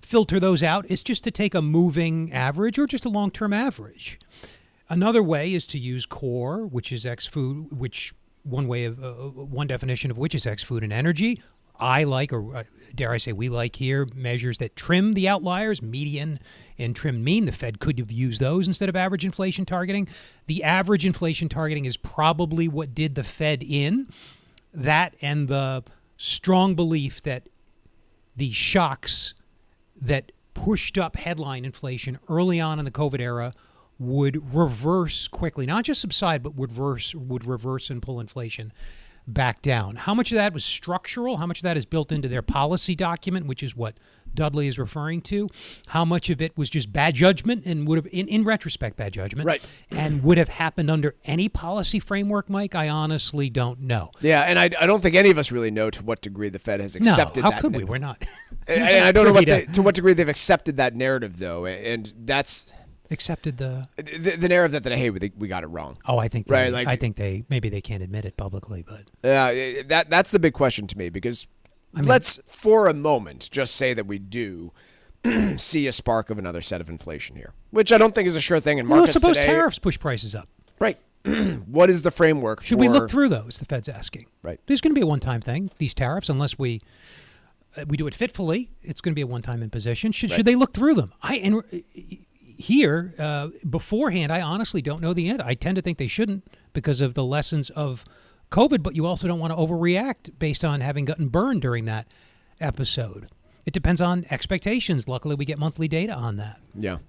filter those out is just to take a moving average or just a long-term average. Another way is to use core, which is ex-food, which one definition of which is ex-food and energy. I like, or dare I say we like here, measures that trim the outliers, median and trim mean. The Fed could have used those instead of average inflation targeting. The average inflation targeting is probably what did the Fed in. That and the strong belief that the shocks that pushed up headline inflation early on in the COVID era would reverse quickly, not just subside, but would reverse and pull inflation back down. How much of that was structural? How much of that is built into their policy document, which is what Dudley is referring to? How much of it was just bad judgment and would have, in retrospect, bad judgment, right, and would have happened under any policy framework, Mike? I honestly don't know. Yeah, and I don't think any of us really know to what degree the Fed has accepted that. How could we? We're not. And I don't know to what degree they've accepted that narrative, though, and that's... Accepted the narrative that hey, we got it wrong. Oh, I think right. I think maybe they can't admit it publicly, but that's the big question to me, because let's for a moment just say that we do see a spark of another set of inflation here, which I don't think is a sure thing in markets suppose today. Tariffs push prices up, right? What is the framework? Should we look through those? The Fed's asking. Right. There's going to be a one-time thing. These tariffs, unless we do it fitfully, it's going to be a one-time imposition. Should they look through them? Here, beforehand, I honestly don't know the answer. I tend to think they shouldn't because of the lessons of COVID, but you also don't want to overreact based on having gotten burned during that episode. It depends on expectations. Luckily, we get monthly data on that. Yeah.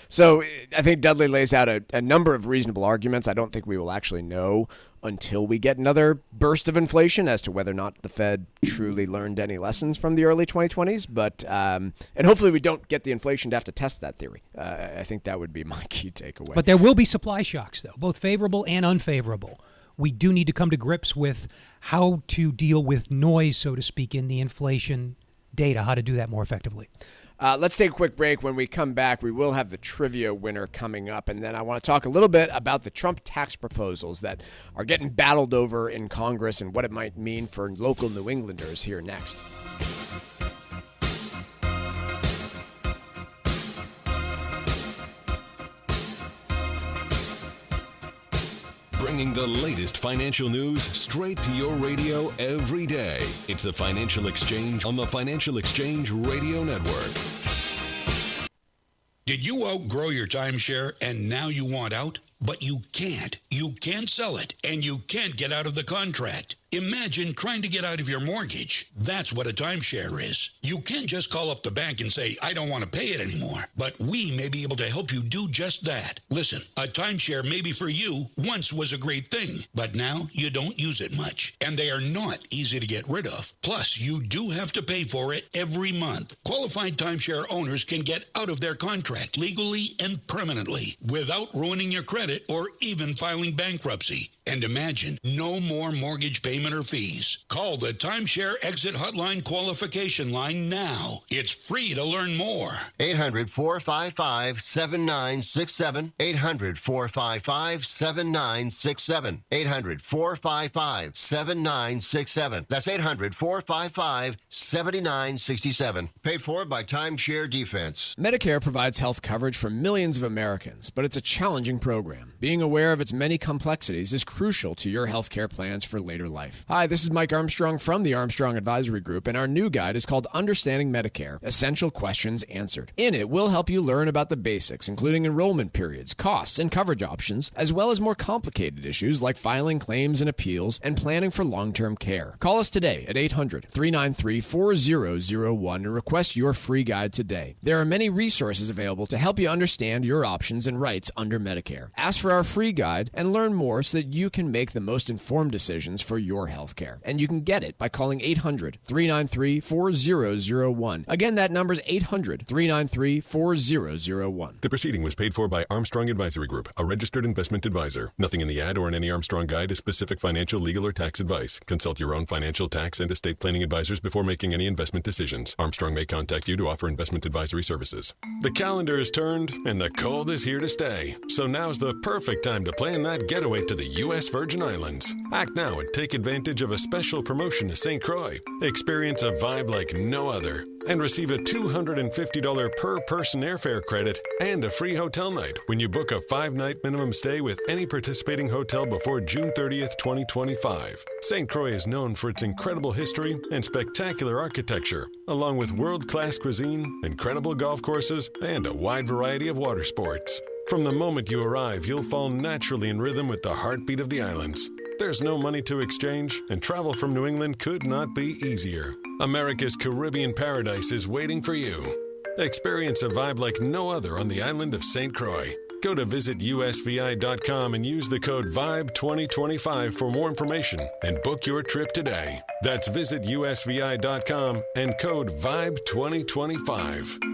So I think Dudley lays out a number of reasonable arguments. I don't think we will actually know until we get another burst of inflation as to whether or not the Fed truly learned any lessons from the early 2020s. But and hopefully we don't get the inflation to have to test that theory. I think that would be my key takeaway. But there will be supply shocks, though, both favorable and unfavorable. We do need to come to grips with how to deal with noise, so to speak, in the inflation data, how to do that more effectively. Let's take a quick break. When we come back, we will have the trivia winner coming up. And then I want to talk a little bit about the Trump tax proposals that are getting battled over in Congress and what it might mean for local New Englanders here next. Bringing the latest financial news straight to your radio every day. It's the Financial Exchange on the Financial Exchange Radio Network. Did you outgrow your timeshare and now you want out? But you can't. You can't sell it, and you can't get out of the contract. Imagine trying to get out of your mortgage. That's what a timeshare is. You can't just call up the bank and say, I don't want to pay it anymore. But we may be able to help you do just that. Listen, a timeshare maybe for you once was a great thing, but now you don't use it much. And they are not easy to get rid of. Plus, you do have to pay for it every month. Qualified timeshare owners can get out of their contract legally and permanently without ruining your credit or even filing bankruptcy. And imagine no more mortgage payment or fees. Call the Timeshare Exit Hotline qualification line now. It's free to learn more. 800-455-7967. 800-455-7967. 800-455-7967. That's 800-455-7967. Paid for by Timeshare Defense. Medicare provides health coverage for millions of Americans, but it's a challenging program. Being aware of its many complexities is crucial to your health care plans for later life. Hi, this is Mike Armstrong from the Armstrong Advisory Group, and our new guide is called Understanding Medicare, Essential Questions Answered. In it, we'll help you learn about the basics, including enrollment periods, costs, and coverage options, as well as more complicated issues like filing claims and appeals and planning for long-term care. Call us today at 800-393-4001 and request your free guide today. There are many resources available to help you understand your options and rights under Medicare. Ask for our free guide and learn more so that you can make the most informed decisions for your health care. And you can get it by calling 800-393-4001. Again, that number is 800-393-4001. The proceeding was paid for by Armstrong Advisory Group, a registered investment advisor. Nothing in the ad or in any Armstrong guide is specific financial, legal, or tax advice. Consult your own financial, tax, and estate planning advisors before making any investment decisions. Armstrong may contact you to offer investment advisory services. The calendar is turned, and the cold is here to stay. So now's the perfect time to plan that getaway to the U.S. Virgin Islands. Act now and take advantage of a special promotion to St. Croix. Experience a vibe like no other and receive a $250 per person airfare credit and a free hotel night when you book a 5-night minimum stay with any participating hotel before June 30th, 2025. St. Croix is known for its incredible history and spectacular architecture, along with world-class cuisine, incredible golf courses, and a wide variety of water sports. From the moment you arrive, you'll fall naturally in rhythm with the heartbeat of the islands. There's no money to exchange, and travel from New England could not be easier. America's Caribbean paradise is waiting for you. Experience a vibe like no other on the island of St. Croix. Go to visitusvi.com and use the code VIBE2025 for more information and book your trip today. That's visitusvi.com and code VIBE2025.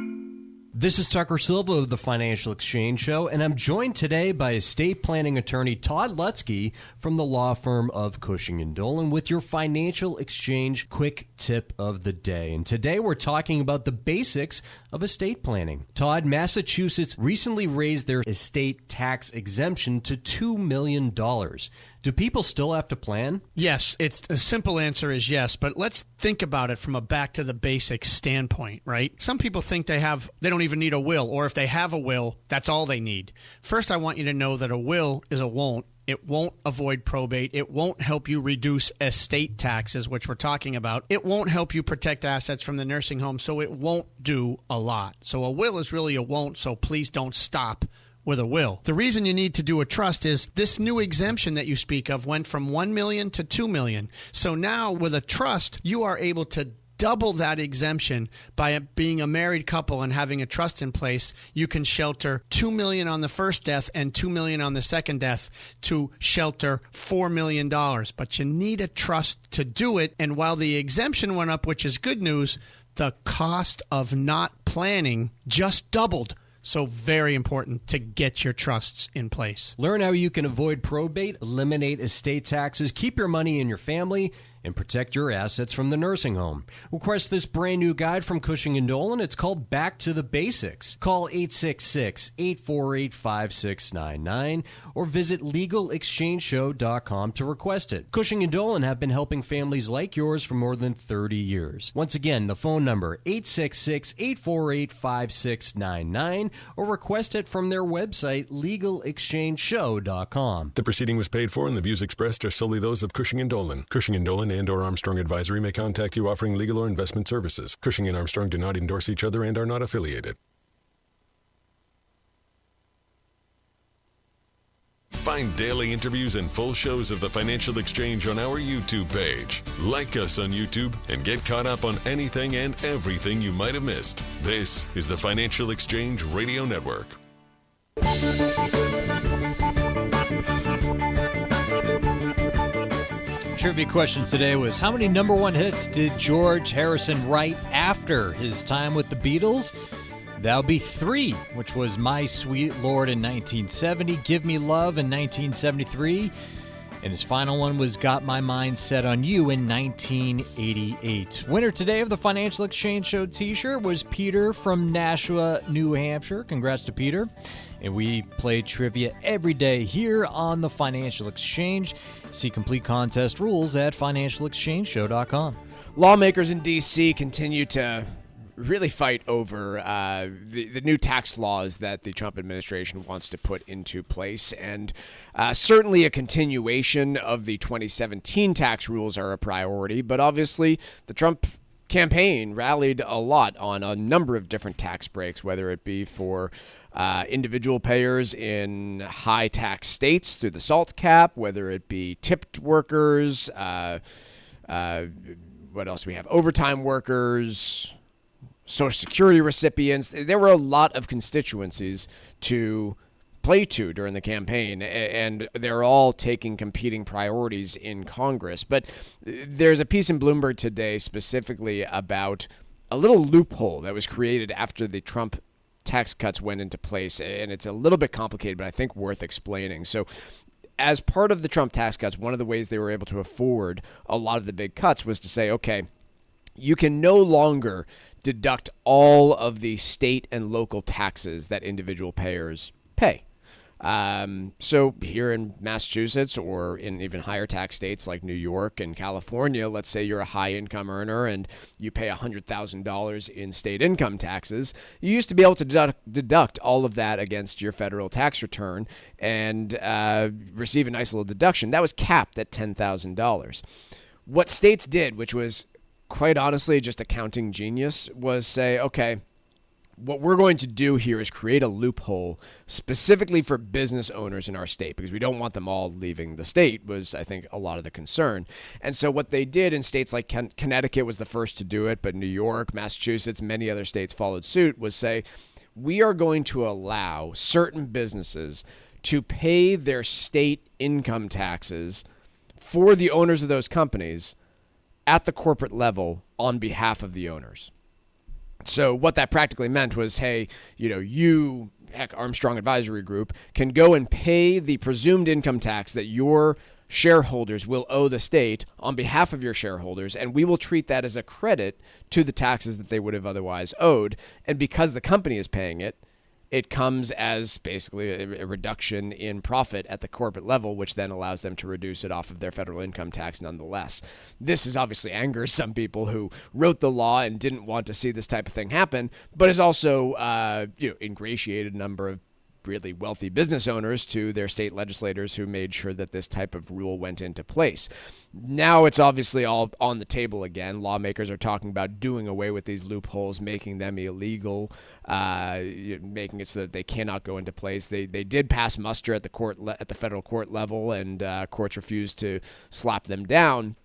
This is Tucker Silva of the Financial Exchange Show, and I'm joined today by estate planning attorney Todd Lutzke from the law firm of Cushing & Dolan with your Financial Exchange quick tip of the day. And today we're talking about the basics of estate planning. Todd, Massachusetts recently raised their estate tax exemption to $2 million. Do people still have to plan? Yes, it's a simple answer is yes, but let's think about it from a back to the basics standpoint, right? Some people think they don't even need a will, or if they have a will, that's all they need. First, I want you to know that a will is a won't. It won't avoid probate. It won't help you reduce estate taxes, which we're talking about. It won't help you protect assets from the nursing home, so it won't do a lot. So a will is really a won't, so please don't stop with a will. The reason you need to do a trust is this new exemption that you speak of went from $1 million to $2 million. So now with a trust, you are able to double that exemption by being a married couple and having a trust in place. You can shelter $2 million on the first death and $2 million on the second death to shelter $4 million. But you need a trust to do it. And while the exemption went up, which is good news, the cost of not planning just doubled. So very important to get your trusts in place. Learn how you can avoid probate, eliminate estate taxes, keep your money in your family, and protect your assets from the nursing home. Request this brand new guide from Cushing & Dolan. It's called Back to the Basics. Call 866-848-5699 or visit LegalExchangeShow.com to request it. Cushing & Dolan have been helping families like yours for more than 30 years. Once again, the phone number 866-848-5699 or request it from their website, LegalExchangeShow.com. The proceeding was paid for and the views expressed are solely those of Cushing & Dolan. Cushing & Dolan and or Armstrong Advisory may contact you offering legal or investment services. Cushing and Armstrong do not endorse each other and are not affiliated. Find daily interviews and full shows of the Financial Exchange on our YouTube page. Like us on YouTube and get caught up on anything and everything you might have missed. This is the Financial Exchange Radio Network. Trivia question today was, how many number one hits did George Harrison write after his time with the Beatles? That would be 3, which was My Sweet Lord in 1970, Give Me Love in 1973, and his final one was Got My Mind Set on You in 1988. Winner today of the Financial Exchange Show t-shirt was Peter from Nashua, New Hampshire. Congrats to Peter. And we play trivia every day here on the Financial Exchange. See complete contest rules at financialexchangeshow.com. Lawmakers in D.C. continue to really fight over the new tax laws that the Trump administration wants to put into place. And certainly a continuation of the 2017 tax rules are a priority. But obviously, the Trump campaign rallied a lot on a number of different tax breaks, whether it be for individual payers in high tax states through the SALT cap, whether it be tipped workers, what else do we have? Overtime workers, Social Security recipients. There were a lot of constituencies to play to during the campaign, and they're all taking competing priorities in Congress. But there's a piece in Bloomberg today specifically about a little loophole that was created after the Trump tax cuts went into place, and it's a little bit complicated, but I think worth explaining. So as part of the Trump tax cuts, one of the ways they were able to afford a lot of the big cuts was to say, okay, you can no longer deduct all of the state and local taxes that individual payers pay. So here in Massachusetts or in even higher tax states like New York and California, let's say you're a high income earner and you pay $100,000 in state income taxes. You used to be able to deduct all of that against your federal tax return and receive a nice little deduction. That was capped at $10,000. What states did, which was quite honestly just accounting genius, was say, okay, what we're going to do here is create a loophole specifically for business owners in our state, because we don't want them all leaving the state, was, I think, a lot of the concern. And so what they did in states like Connecticut was the first to do it, but New York, Massachusetts, many other states followed suit, was say, we are going to allow certain businesses to pay their state income taxes for the owners of those companies at the corporate level on behalf of the owners. So what that practically meant was, hey, Armstrong Advisory Group can go and pay the presumed income tax that your shareholders will owe the state on behalf of your shareholders, and we will treat that as a credit to the taxes that they would have otherwise owed. And because the company is paying it, it comes as basically a reduction in profit at the corporate level, which then allows them to reduce it off of their federal income tax nonetheless. This is obviously angers some people who wrote the law and didn't want to see this type of thing happen, but has also ingratiated a number of really wealthy business owners to their state legislators who made sure that this type of rule went into place. Now it's obviously all on the table again. Lawmakers are talking about doing away with these loopholes, making them illegal, making it so that they cannot go into place. They did pass muster at the federal court level, and courts refused to slap them down.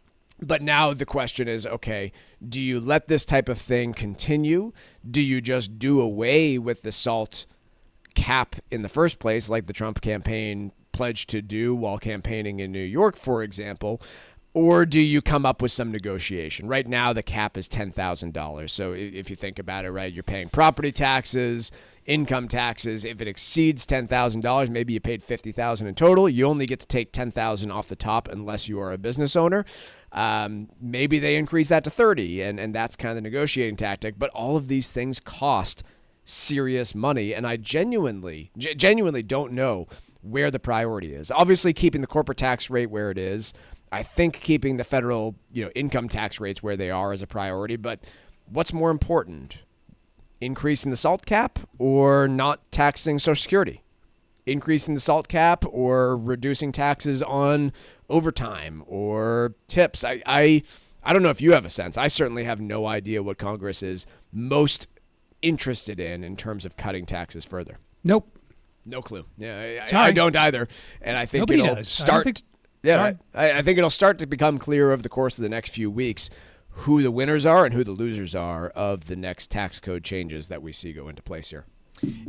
But now the question is, okay, do you let this type of thing continue? Do you just do away with the SALT cap in the first place, like the Trump campaign pledged to do while campaigning in New York, for example? Or do you come up with some negotiation? Right now, the cap is $10,000. So if you think about it, right, you're paying property taxes, income taxes. If it exceeds $10,000, maybe you paid $50,000 in total. You only get to take $10,000 off the top unless you are a business owner. Maybe they increase that to $30,000, and that's kind of the negotiating tactic. But all of these things cost serious money, and I genuinely don't know where the priority is. Obviously, keeping the corporate tax rate where it is. I think keeping the federal, income tax rates where they are is a priority. But what's more important, increasing the SALT cap or not taxing Social Security? Increasing the SALT cap or reducing taxes on overtime or tips? I don't know if you have a sense. I certainly have no idea what Congress is most interested in terms of cutting taxes further. Nope. No clue. Yeah, I don't either. And I think Nobody it'll does. start. I think it'll start to become clear over the course of the next few weeks who the winners are and who the losers are of the next tax code changes that we see go into place here.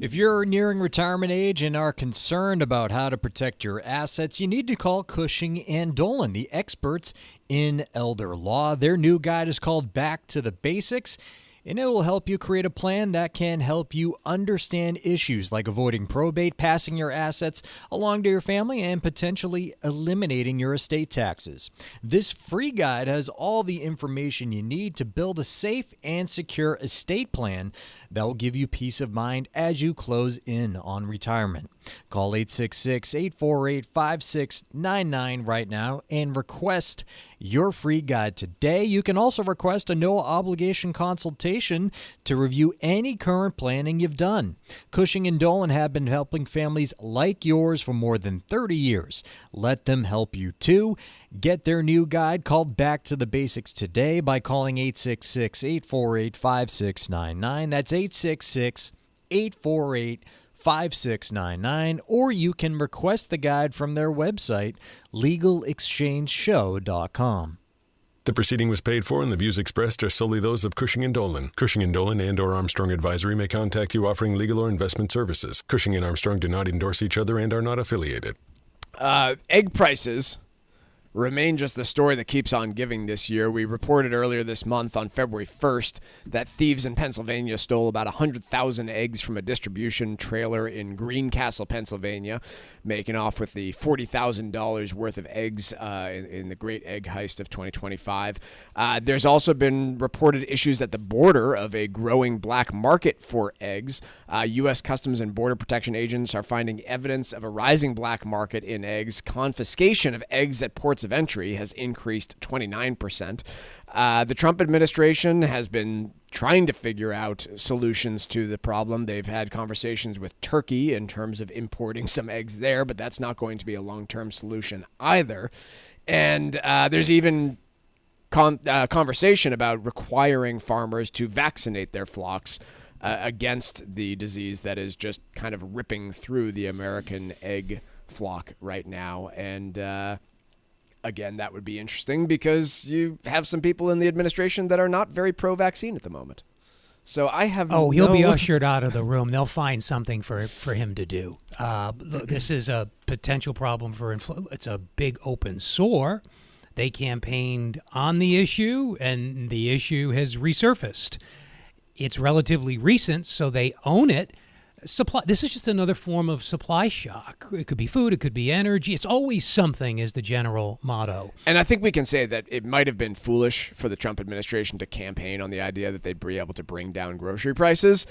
If you're nearing retirement age and are concerned about how to protect your assets, you need to call Cushing & Dolan, the experts in elder law. Their new guide is called Back to the Basics, and it will help you create a plan that can help you understand issues like avoiding probate, passing your assets along to your family, and potentially eliminating your estate taxes. This free guide has all the information you need to build a safe and secure estate plan that will give you peace of mind as you close in on retirement. Call 866-848-5699 right now and request your free guide today. You can also request a no-obligation consultation to review any current planning you've done. Cushing & Dolan have been helping families like yours for more than 30 years. Let them help you too. Get their new guide called Back to the Basics today by calling 866-848-5699. That's 866-848-5699, or you can request the guide from their website, legalexchangeshow.com. The proceeding was paid for, and the views expressed are solely those of Cushing & Dolan. Cushing & Dolan and/or Armstrong Advisory may contact you offering legal or investment services. Cushing and Armstrong do not endorse each other and are not affiliated. Egg prices remain just the story that keeps on giving this year. We reported earlier this month on February 1st that thieves in Pennsylvania stole about 100,000 eggs from a distribution trailer in Greencastle, Pennsylvania, making off with the $40,000 worth of eggs in the Great Egg Heist of 2025. There's also been reported issues at the border of a growing black market for eggs. U.S. Customs and Border Protection agents are finding evidence of a rising black market in eggs. Confiscation of eggs at ports of entry has increased 29%. The Trump administration has been trying to figure out solutions to the problem. They've had conversations with Turkey in terms of importing some eggs there, but that's not going to be a long-term solution either. And there's even conversation about requiring farmers to vaccinate their flocks against the disease that is just kind of ripping through the American egg flock right now. And again, that would be interesting because you have some people in the administration that are not very pro-vaccine at the moment. So I have he'll be ushered out of the room. They'll find something for him to do. This is a potential problem for it's a big open sore. They campaigned on the issue, and the issue has resurfaced. It's relatively recent, so they own it. This is just another form of supply shock. It could be food, it could be energy. It's always something is the general motto. And I think we can say that it might have been foolish for the Trump administration to campaign on the idea that they'd be able to bring down grocery prices,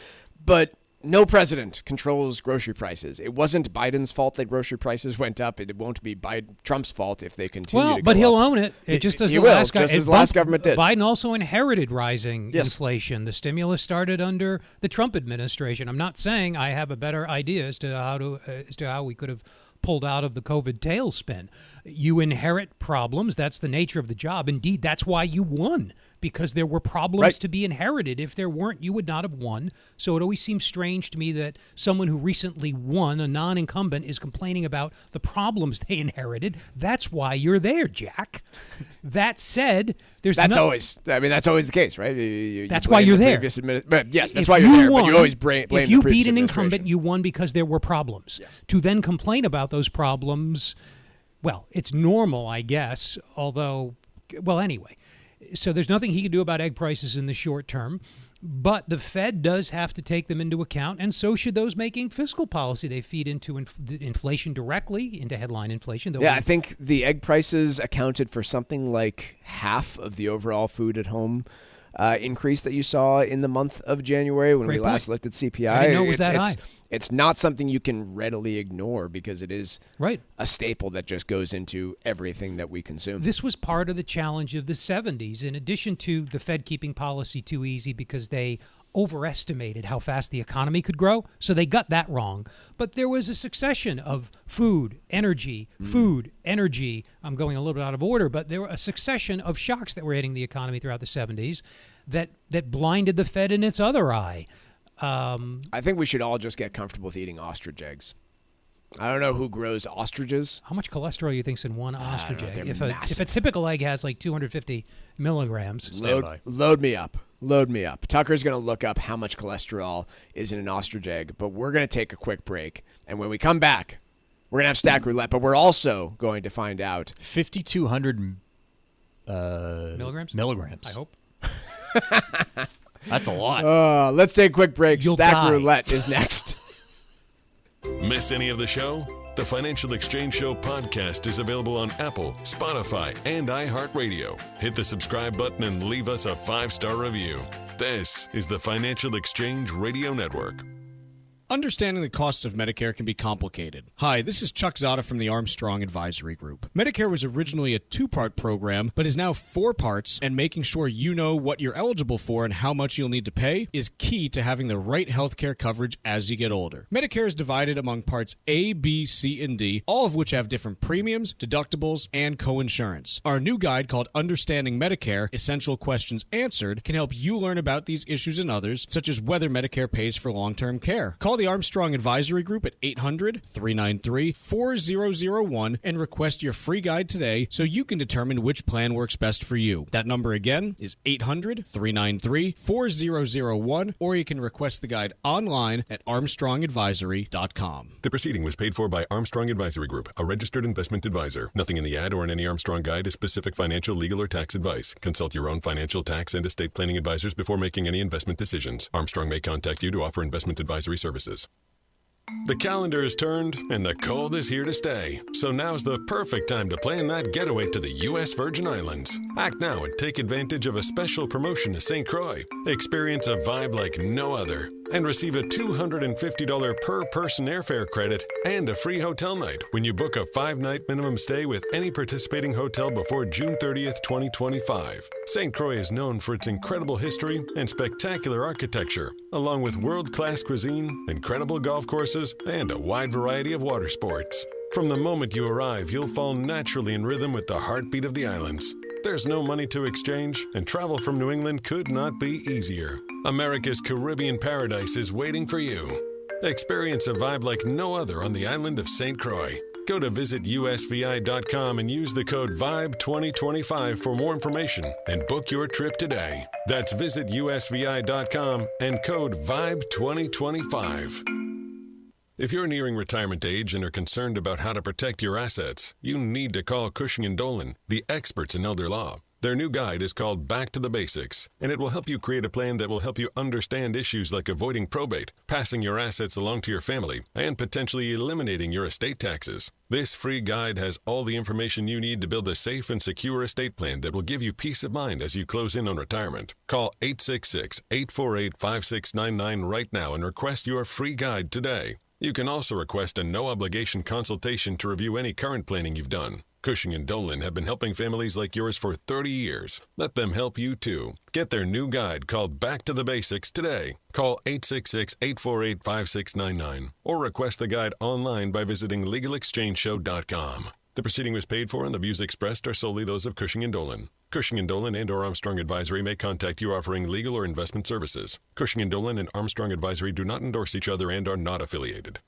but no president controls grocery prices. It wasn't Biden's fault that grocery prices went up. It won't be Trump's fault if they continue to go but he'll up. own it. It just as he the will, last guy. just as the last government did. Biden also inherited rising Yes. inflation. The stimulus started under the Trump administration. I'm not saying I have a better idea as to how we could have pulled out of the COVID tailspin. You inherit problems. That's the nature of the job. Indeed, that's why you won, because there were problems to be inherited. If there weren't, you would not have won. So it always seems strange to me that someone who recently won, a non-incumbent, is complaining about the problems they inherited. That's why you're there, Jack. That said, That's always the case, right? That's why you're there. But yes, that's why you're there. But you always blame the previous If you beat an administration. incumbent, you won because there were problems. Yes. To then complain about those problems, well, it's normal, I guess, anyway. So there's nothing he can do about egg prices in the short term, but the Fed does have to take them into account, and so should those making fiscal policy. They feed into inflation directly, into headline inflation. I think the egg prices accounted for something like half of the overall food at home increase that you saw in the month of January when we last looked at CPI. I didn't know it was that high. It's not something you can readily ignore because it is a staple that just goes into everything that we consume. This was part of the challenge of the 70s, in addition to the Fed keeping policy too easy because they overestimated how fast the economy could grow. So they got that wrong. But there was a succession of food, energy. I'm going a little bit out of order, but there were a succession of shocks that were hitting the economy throughout the 70s that blinded the Fed in its other eye. I think we should all just get comfortable with eating ostrich eggs. I don't know who grows ostriches. How much cholesterol do you think's in one ostrich egg? They're If massive. a typical egg has like 250 milligrams, Load me up. Load me up. Tucker's going to look up how much cholesterol is in an ostrich egg, but we're going to take a quick break. And when we come back, we're going to have stack roulette, but we're also going to find out 5,200 milligrams. I hope. That's a lot. Let's take a quick break. You'll Stack die. roulette is next. Miss any of the show? The Financial Exchange Show podcast is available on Apple, Spotify, and iHeartRadio. Hit the subscribe button and leave us a 5-star review. This is the Financial Exchange Radio Network. Understanding the costs of Medicare can be complicated. Hi, this is Chuck Zada from the Armstrong Advisory Group. Medicare was originally a 2-part program, but is now 4 parts, and making sure you know what you're eligible for and how much you'll need to pay is key to having the right healthcare coverage as you get older. Medicare is divided among parts A, B, C, and D, all of which have different premiums, deductibles, and coinsurance. Our new guide called Understanding Medicare, Essential Questions Answered, can help you learn about these issues and others, such as whether Medicare pays for long-term care. Call the Armstrong Advisory Group at 800-393-4001 and request your free guide today so you can determine which plan works best for you. That number again is 800-393-4001, or you can request the guide online at armstrongadvisory.com. The proceeding was paid for by Armstrong Advisory Group, a registered investment advisor. Nothing in the ad or in any Armstrong guide is specific financial, legal, or tax advice. Consult your own financial, tax, and estate planning advisors before making any investment decisions. Armstrong may contact you to offer investment advisory services. The calendar is turned and the cold is here to stay. So now's the perfect time to plan that getaway to the U.S. Virgin Islands. Act now and take advantage of a special promotion to St. Croix. Experience a vibe like no other and receive a $250 per person airfare credit and a free hotel night when you book a 5-night minimum stay with any participating hotel before June 30th, 2025. St. Croix is known for its incredible history and spectacular architecture, along with world-class cuisine, incredible golf courses, and a wide variety of water sports. From the moment you arrive, you'll fall naturally in rhythm with the heartbeat of the islands. There's no money to exchange, and travel from New England could not be easier. America's Caribbean paradise is waiting for you. Experience a vibe like no other on the island of St. Croix. Go to visitusvi.com and use the code VIBE2025 for more information and book your trip today. That's visitusvi.com and code VIBE2025. If you're nearing retirement age and are concerned about how to protect your assets, you need to call Cushing & Dolan, the experts in elder law. Their new guide is called Back to the Basics, and it will help you create a plan that will help you understand issues like avoiding probate, passing your assets along to your family, and potentially eliminating your estate taxes. This free guide has all the information you need to build a safe and secure estate plan that will give you peace of mind as you close in on retirement. Call 866-848-5699 right now and request your free guide today. You can also request a no-obligation consultation to review any current planning you've done. Cushing & Dolan have been helping families like yours for 30 years. Let them help you, too. Get their new guide called Back to the Basics today. Call 866-848-5699 or request the guide online by visiting LegalExchangeShow.com. The proceeding was paid for and the views expressed are solely those of Cushing & Dolan. Cushing & Dolan and or Armstrong Advisory may contact you offering legal or investment services. Cushing & Dolan and Armstrong Advisory do not endorse each other and are not affiliated.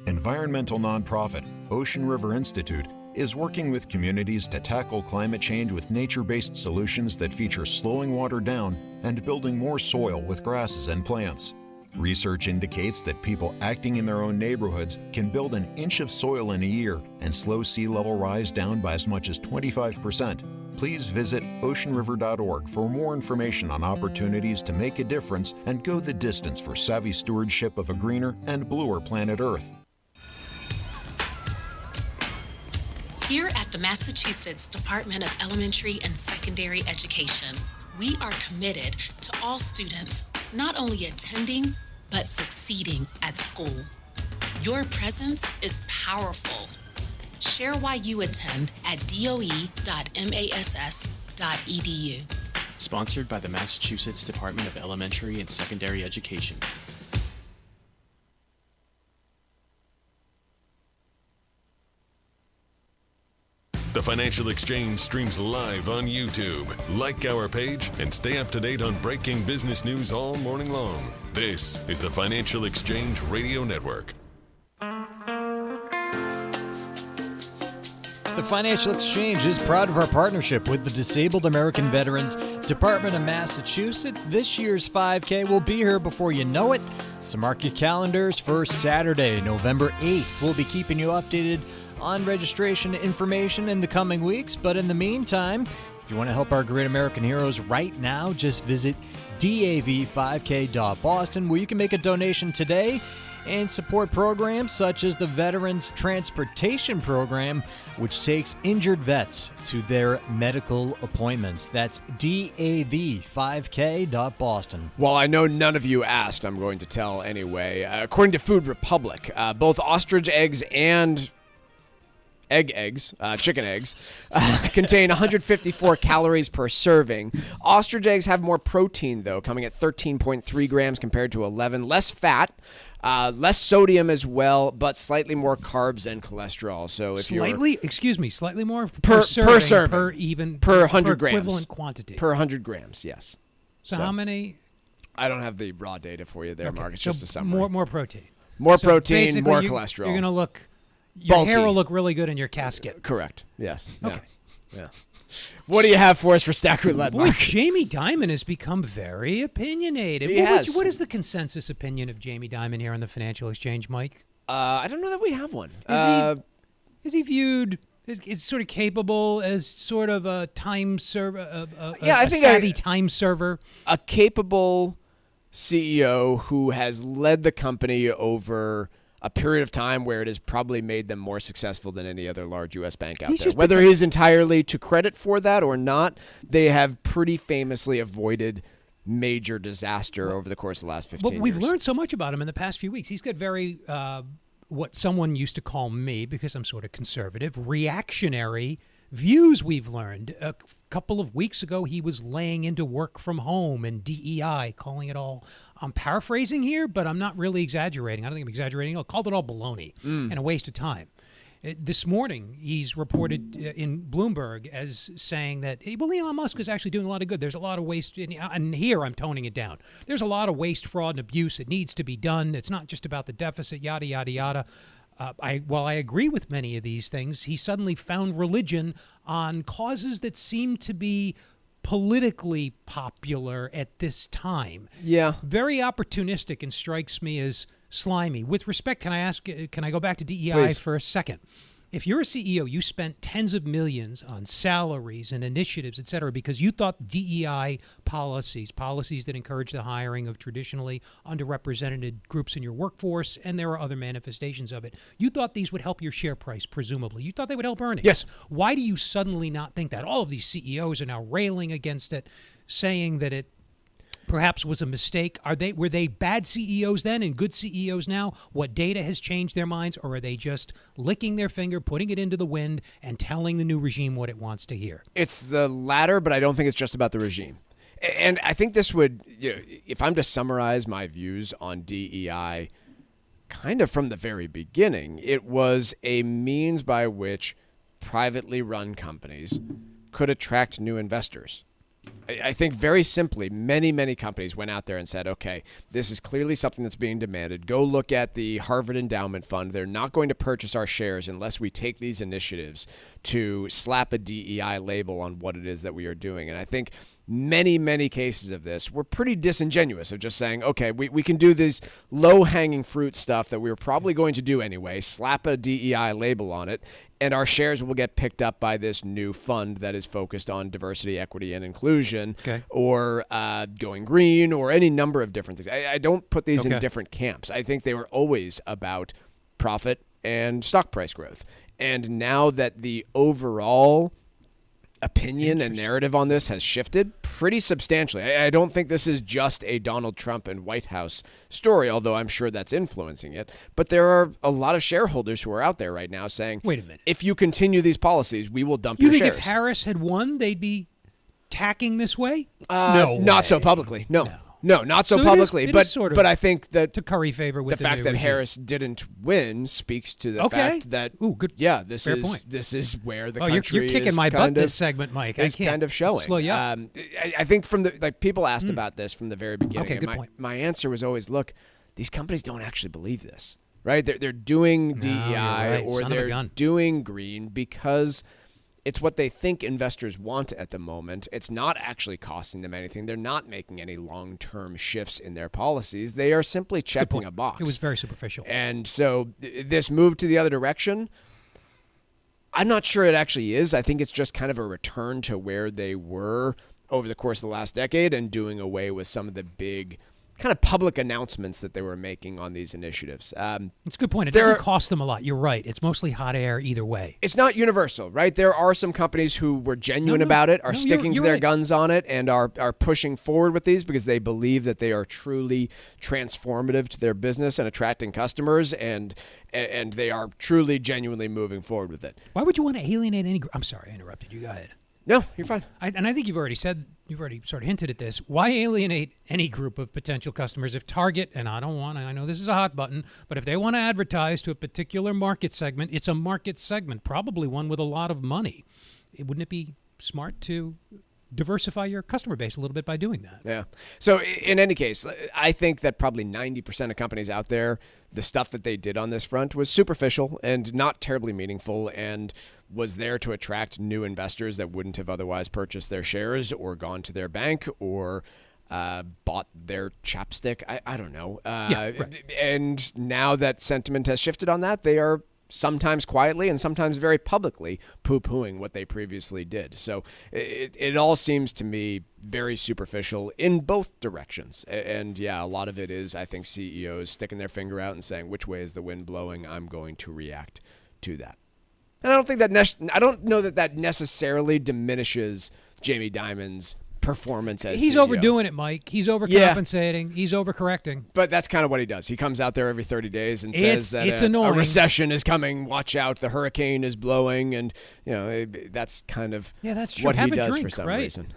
Environmental nonprofit Ocean River Institute is working with communities to tackle climate change with nature-based solutions that feature slowing water down and building more soil with grasses and plants. Research indicates that people acting in their own neighborhoods can build an inch of soil in a year and slow sea level rise down by as much as 25%. Please visit oceanriver.org for more information on opportunities to make a difference and go the distance for savvy stewardship of a greener and bluer planet Earth. Here at the Massachusetts Department of Elementary and Secondary Education, we are committed to all students not only attending, but succeeding at school. Your presence is powerful. Share why you attend at doe.mass.edu. Sponsored by the Massachusetts Department of Elementary and Secondary Education. The Financial Exchange streams live on YouTube. Like our page and stay up to date on breaking business news all morning long. This is the Financial Exchange Radio Network. The Financial Exchange is proud of our partnership with the Disabled American Veterans Department of Massachusetts. This year's 5K will be here before you know it, so mark your calendars for Saturday, November 8th. We'll be keeping you updated on registration information in the coming weeks, but in the meantime, if you want to help our great American heroes right now, just visit dav5k.boston, where you can make a donation today and support programs such as the Veterans Transportation Program, which takes injured vets to their medical appointments. That's dav5k.boston. Well, I know none of you asked, I'm going to tell anyway. According to Food Republic, both ostrich eggs and chicken eggs, contain 154 calories per serving. Ostrich eggs have more protein, though, coming at 13.3 grams compared to 11. Less fat, less sodium as well, but slightly more carbs and cholesterol. So if slightly more per serving, per 100 grams, equivalent quantity per 100 grams. Yes. So how many? I don't have the raw data for you there, Mark. It's just a summary. More protein. More protein, more cholesterol. You're going to look. Your bulky. Hair will look really good in your casket. Correct. Yes. Okay. Yeah. What do you have for us for Stack Roulette, Mark? Boy, Jamie Dimon has become very opinionated. He has. What is the consensus opinion of Jamie Dimon here on the Financial Exchange, Mike? I don't know that we have one. Is he viewed as sort of capable as sort of a time server, I think savvy time server? A capable CEO who has led the company over a period of time where it has probably made them more successful than any other large U.S. bank out there. Whether he's entirely to credit for that or not, they have pretty famously avoided major disaster over the course of the last 15 years. But we've learned so much about him in the past few weeks. He's got very, what someone used to call me, because I'm sort of conservative, reactionary views we've learned. A couple of weeks ago, he was laying into work from home and DEI, calling it all, I'm paraphrasing here, but I'm not really exaggerating. I don't think I'm exaggerating. I called it all baloney and a waste of time. This morning, he's reported in Bloomberg as saying that, well, Elon Musk is actually doing a lot of good. There's a lot of waste, and here I'm toning it down. There's a lot of waste, fraud, and abuse. It needs to be done. It's not just about the deficit, yada, yada, yada. While I agree with many of these things, he suddenly found religion on causes that seem to be politically popular at this time. Yeah. Very opportunistic and strikes me as slimy. With respect, can I go back to DEI Please. for a second? If you're a CEO, you spent tens of millions on salaries and initiatives, et cetera, because you thought DEI policies that encourage the hiring of traditionally underrepresented groups in your workforce, and there are other manifestations of it, you thought these would help your share price, presumably. You thought they would help earnings. Yes. Why do you suddenly not think that? All of these CEOs are now railing against it, saying that it perhaps was a mistake. Were they bad CEOs then and good CEOs now? What data has changed their minds, or are they just licking their finger, putting it into the wind, and telling the new regime what it wants to hear? It's the latter, but I don't think it's just about the regime. And I think this would, if I'm to summarize my views on DEI, kind of from the very beginning, it was a means by which privately run companies could attract new investors. I think very simply, many, many companies went out there and said, okay, this is clearly something that's being demanded. Go look at the Harvard Endowment Fund. They're not going to purchase our shares unless we take these initiatives to slap a DEI label on what it is that we are doing. And I think many, many cases of this were pretty disingenuous of just saying, okay, we can do this low-hanging fruit stuff that we were probably going to do anyway, slap a DEI label on it, and our shares will get picked up by this new fund that is focused on diversity, equity, and inclusion, or going green, or any number of different things. I don't put these in different camps. I think they were always about profit and stock price growth. And now that the overall opinion and narrative on this has shifted pretty substantially. I don't think this is just a Donald Trump and White House story, although I'm sure that's influencing it. But there are a lot of shareholders who are out there right now saying, wait a minute, if you continue these policies, we will dump your shares. You think if Harris had won, they'd be tacking this way? No, not so publicly. No, not so publicly. It but is sort of but I think that to curry favor with the fact that Harris didn't win speaks to the fact that this is where the country you're kicking is my butt kind this segment, Mike. Is kind of showing. Slow you up. I think from the people asked about this from the very beginning. Okay, good point. My answer was always, look, these companies don't actually believe this, right? They're doing DEI or they're doing green because it's what they think investors want at the moment. It's not actually costing them anything. They're not making any long-term shifts in their policies. They are simply checking a box. It was very superficial. And so this move to the other direction, I'm not sure it actually is. I think it's just kind of a return to where they were over the course of the last decade and doing away with some of the big kind of public announcements that they were making on these initiatives. It's a good point. It doesn't cost them a lot. You're right. It's mostly hot air either way. It's not universal, right? There are some companies who were genuine about it, are sticking to their guns on it, and are pushing forward with these because they believe that they are truly transformative to their business and attracting customers, and they are truly, genuinely moving forward with it. Why would you want to alienate any group? I'm sorry, I interrupted you. Go ahead. No, you're fine. And I think you've already sort of hinted at this. Why alienate any group of potential customers if Target, and I know this is a hot button, but if they want to advertise to a particular market segment, it's a market segment, probably one with a lot of money. Wouldn't it be smart to diversify your customer base a little bit by doing that? Yeah. So in any case, I think that probably 90% of companies out there, the stuff that they did on this front was superficial and not terribly meaningful and was there to attract new investors that wouldn't have otherwise purchased their shares or gone to their bank or bought their chapstick. I don't know. Right. And now that sentiment has shifted on that, they are sometimes quietly and sometimes very publicly poo-pooing what they previously did. So it all seems to me very superficial in both directions. And yeah, a lot of it is, I think, CEOs sticking their finger out and saying, which way is the wind blowing? I'm going to react to that. And I don't think that I don't know that necessarily diminishes Jamie Dimon's performance as He's CEO. overdoing it, Mike. He's overcompensating. He's overcorrecting. But that's kind of what he does. He comes out there every 30 days and says that a recession is coming. Watch out, the hurricane is blowing, and that's kind of that's true. what Have he a does drink, for some right? reason.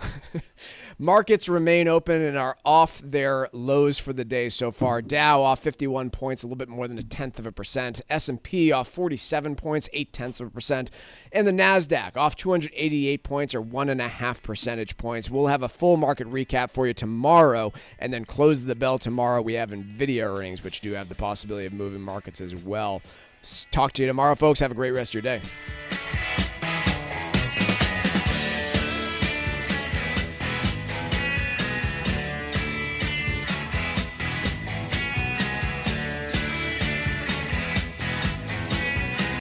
Markets remain open and are off their lows for the day so far. Dow off 51 points, a little bit more than 0.1%. S&P off 47 points, 0.8%. And the NASDAQ off 288 points or 1.5 percentage points. We'll have a full market recap for you tomorrow, and then close the bell tomorrow. We have Nvidia earnings, which do have the possibility of moving markets as well. Talk to you tomorrow, folks. Have a great rest of your day.